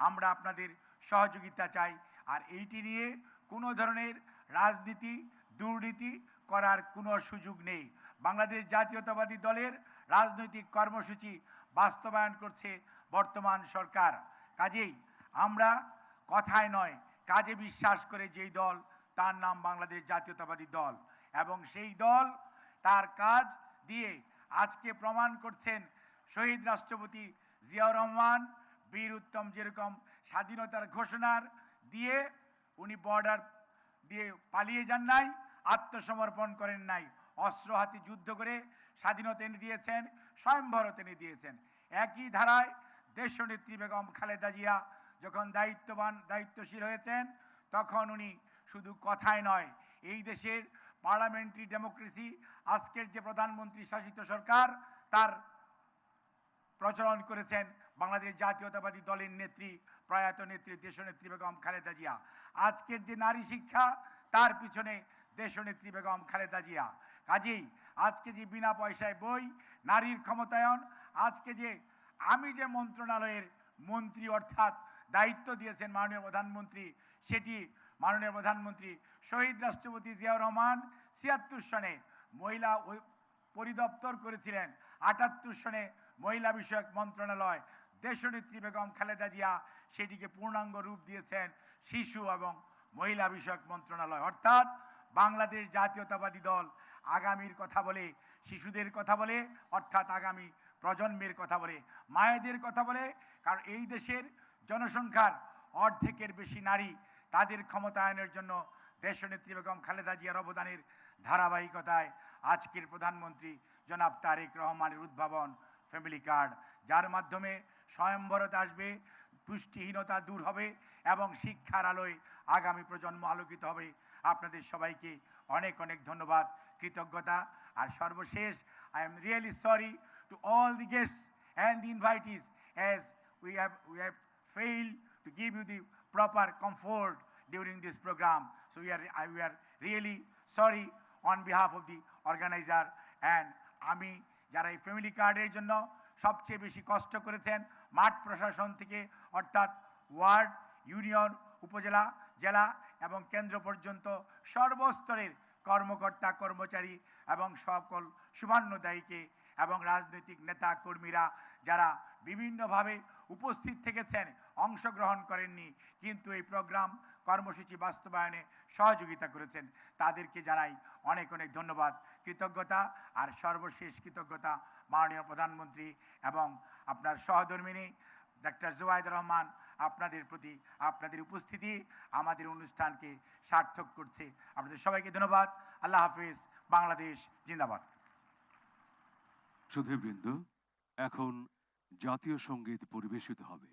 আমরা আপনাদের সহযোগিতা চাই, আর এইটি নিয়ে কোনো ধরনের রাজনীতি, দুর্নীতি করার কোনো সুযোগ নেই। বাংলাদেশ জাতীয়তাবাদী দলের রাজনৈতিক কর্মসূচি বাস্তবায়ন করছে বর্তমান সরকার। কাজেই আমরা কথায় নয় কাজে বিশ্বাস করে যেই দল, তার নাম বাংলাদেশ জাতীয়তাবাদী দল, এবং সেই দল তার কাজ দিয়ে আজকে প্রমাণ করছেন। শহীদ রাষ্ট্রপতি জিয়াউর রহমান বীর উত্তম যেরকম স্বাধীনতার ঘোষণার দিয়ে উনি বর্ডার দিয়ে পালিয়ে যান নাই, আত্মসমর্পণ করেন নাই, অস্ত্র হাতে যুদ্ধ করে স্বাধীনতা এনে দিয়েছেন, স্বয়ং ভারত এনে দিয়েছেন। একই ধারায় দেশনেত্রী বেগম খালেদা জিয়া যখন দায়িত্বশীল হয়েছেন তখন উনি শুধু কথায় নয়, এই দেশের পার্লামেন্টারি ডেমোক্রেসি, আজকের যে প্রধানমন্ত্রী শাসিত সরকার, তার প্রচলন করেছেন বাংলাদেশ জাতীয়তাবাদী দলের নেত্রী, প্রয়াত নেত্রী দেশনেত্রী বেগম খালেদা জিয়া। আজকের যে নারী শিক্ষা, তার পিছনে দেশনেত্রী বেগম খালেদা জিয়া। কাজেই আজকে যে বিনা পয়সায় বই, নারীর ক্ষমতায়ন, আজকে যে আমি যে মন্ত্রণালয়ের মন্ত্রী অর্থাৎ দায়িত্ব দিয়েছেন মাননীয় প্রধানমন্ত্রী, সেটি মাননীয় প্রধানমন্ত্রী শহীদ রাষ্ট্রপতি জিয়াউর রহমান ৭৬ সনে মহিলা পরিদপ্তর করেছিলেন, ৭৮ সনে মহিলা বিষয়ক মন্ত্রণালয়, দেশনেত্রী বেগম খালেদা জিয়া সেটিকে পূর্ণাঙ্গ রূপ দিয়েছেন শিশু এবং মহিলা বিষয়ক মন্ত্রণালয়। অর্থাৎ বাংলাদেশ জাতীয়তাবাদী দল আগামীর কথা বলে, শিশুদের কথা বলে, অর্থাৎ আগামী প্রজন্মের কথা বলে, মায়েদের কথা বলে। কারণ এই দেশের জনসংখ্যার অর্ধেকের বেশি নারী, তাদের ক্ষমতায়নের জন্য দেশনেত্রী বেগম খালেদা জিয়ার অবদানের ধারাবাহিকতায় আজকের প্রধানমন্ত্রী জনাব তারেক রহমানের উদ্ভাবন ফ্যামিলি কার্ড, যার মাধ্যমে স্বয়ংবরতা আসবে, পুষ্টিহীনতা দূর হবে এবং শিক্ষার আলোয় আগামী প্রজন্ম আলোকিত হবে। আপনাদের সবাইকে অনেক অনেক ধন্যবাদ, কৃতজ্ঞতা। আর সর্বশেষ, I am really sorry to all the guests and the invitees, as we have failed to give you the proper comfort during this program. So we are really sorry on behalf of the organizer. And আমি যারা এই family কার্ডের জন্য সবচেয়ে বেশি কষ্ট করেছেন, মাঠ প্রশাসন থেকে অর্থাৎ ওয়ার্ড, ইউনিয়ন, উপজেলা, জেলা এবং কেন্দ্র পর্যন্ত সর্বস্তরের কর্মকর্তা কর্মচারী এবং সকল শুভান্নদায়ীকে এবং রাজনৈতিক নেতা কর্মীরা যারা বিভিন্নভাবে উপস্থিত থেকেছেন, অংশগ্রহণ করেননি কিন্তু এই প্রোগ্রাম কর্মসূচি বাস্তবায়নে সহযোগিতা করেছেন, তাদেরকে জানাই অনেক অনেক ধন্যবাদ, কৃতজ্ঞতা। আর সর্বশেষ কৃতজ্ঞতা মাননীয় প্রধানমন্ত্রী এবং আপনার সহধর্মিনী ডাক্তার জুবাইদা রহমান, আপনাদের প্রতি আপনাদের উপস্থিতি আমাদের অনুষ্ঠানকে সার্থক করছে। আপনাদের সবাইকে ধন্যবাদ। আল্লাহ হাফিজ। বাংলাদেশ জিন্দাবাদ। সুধীবৃন্দ, এখন জাতীয় সঙ্গীত পরিবেশিত হবে।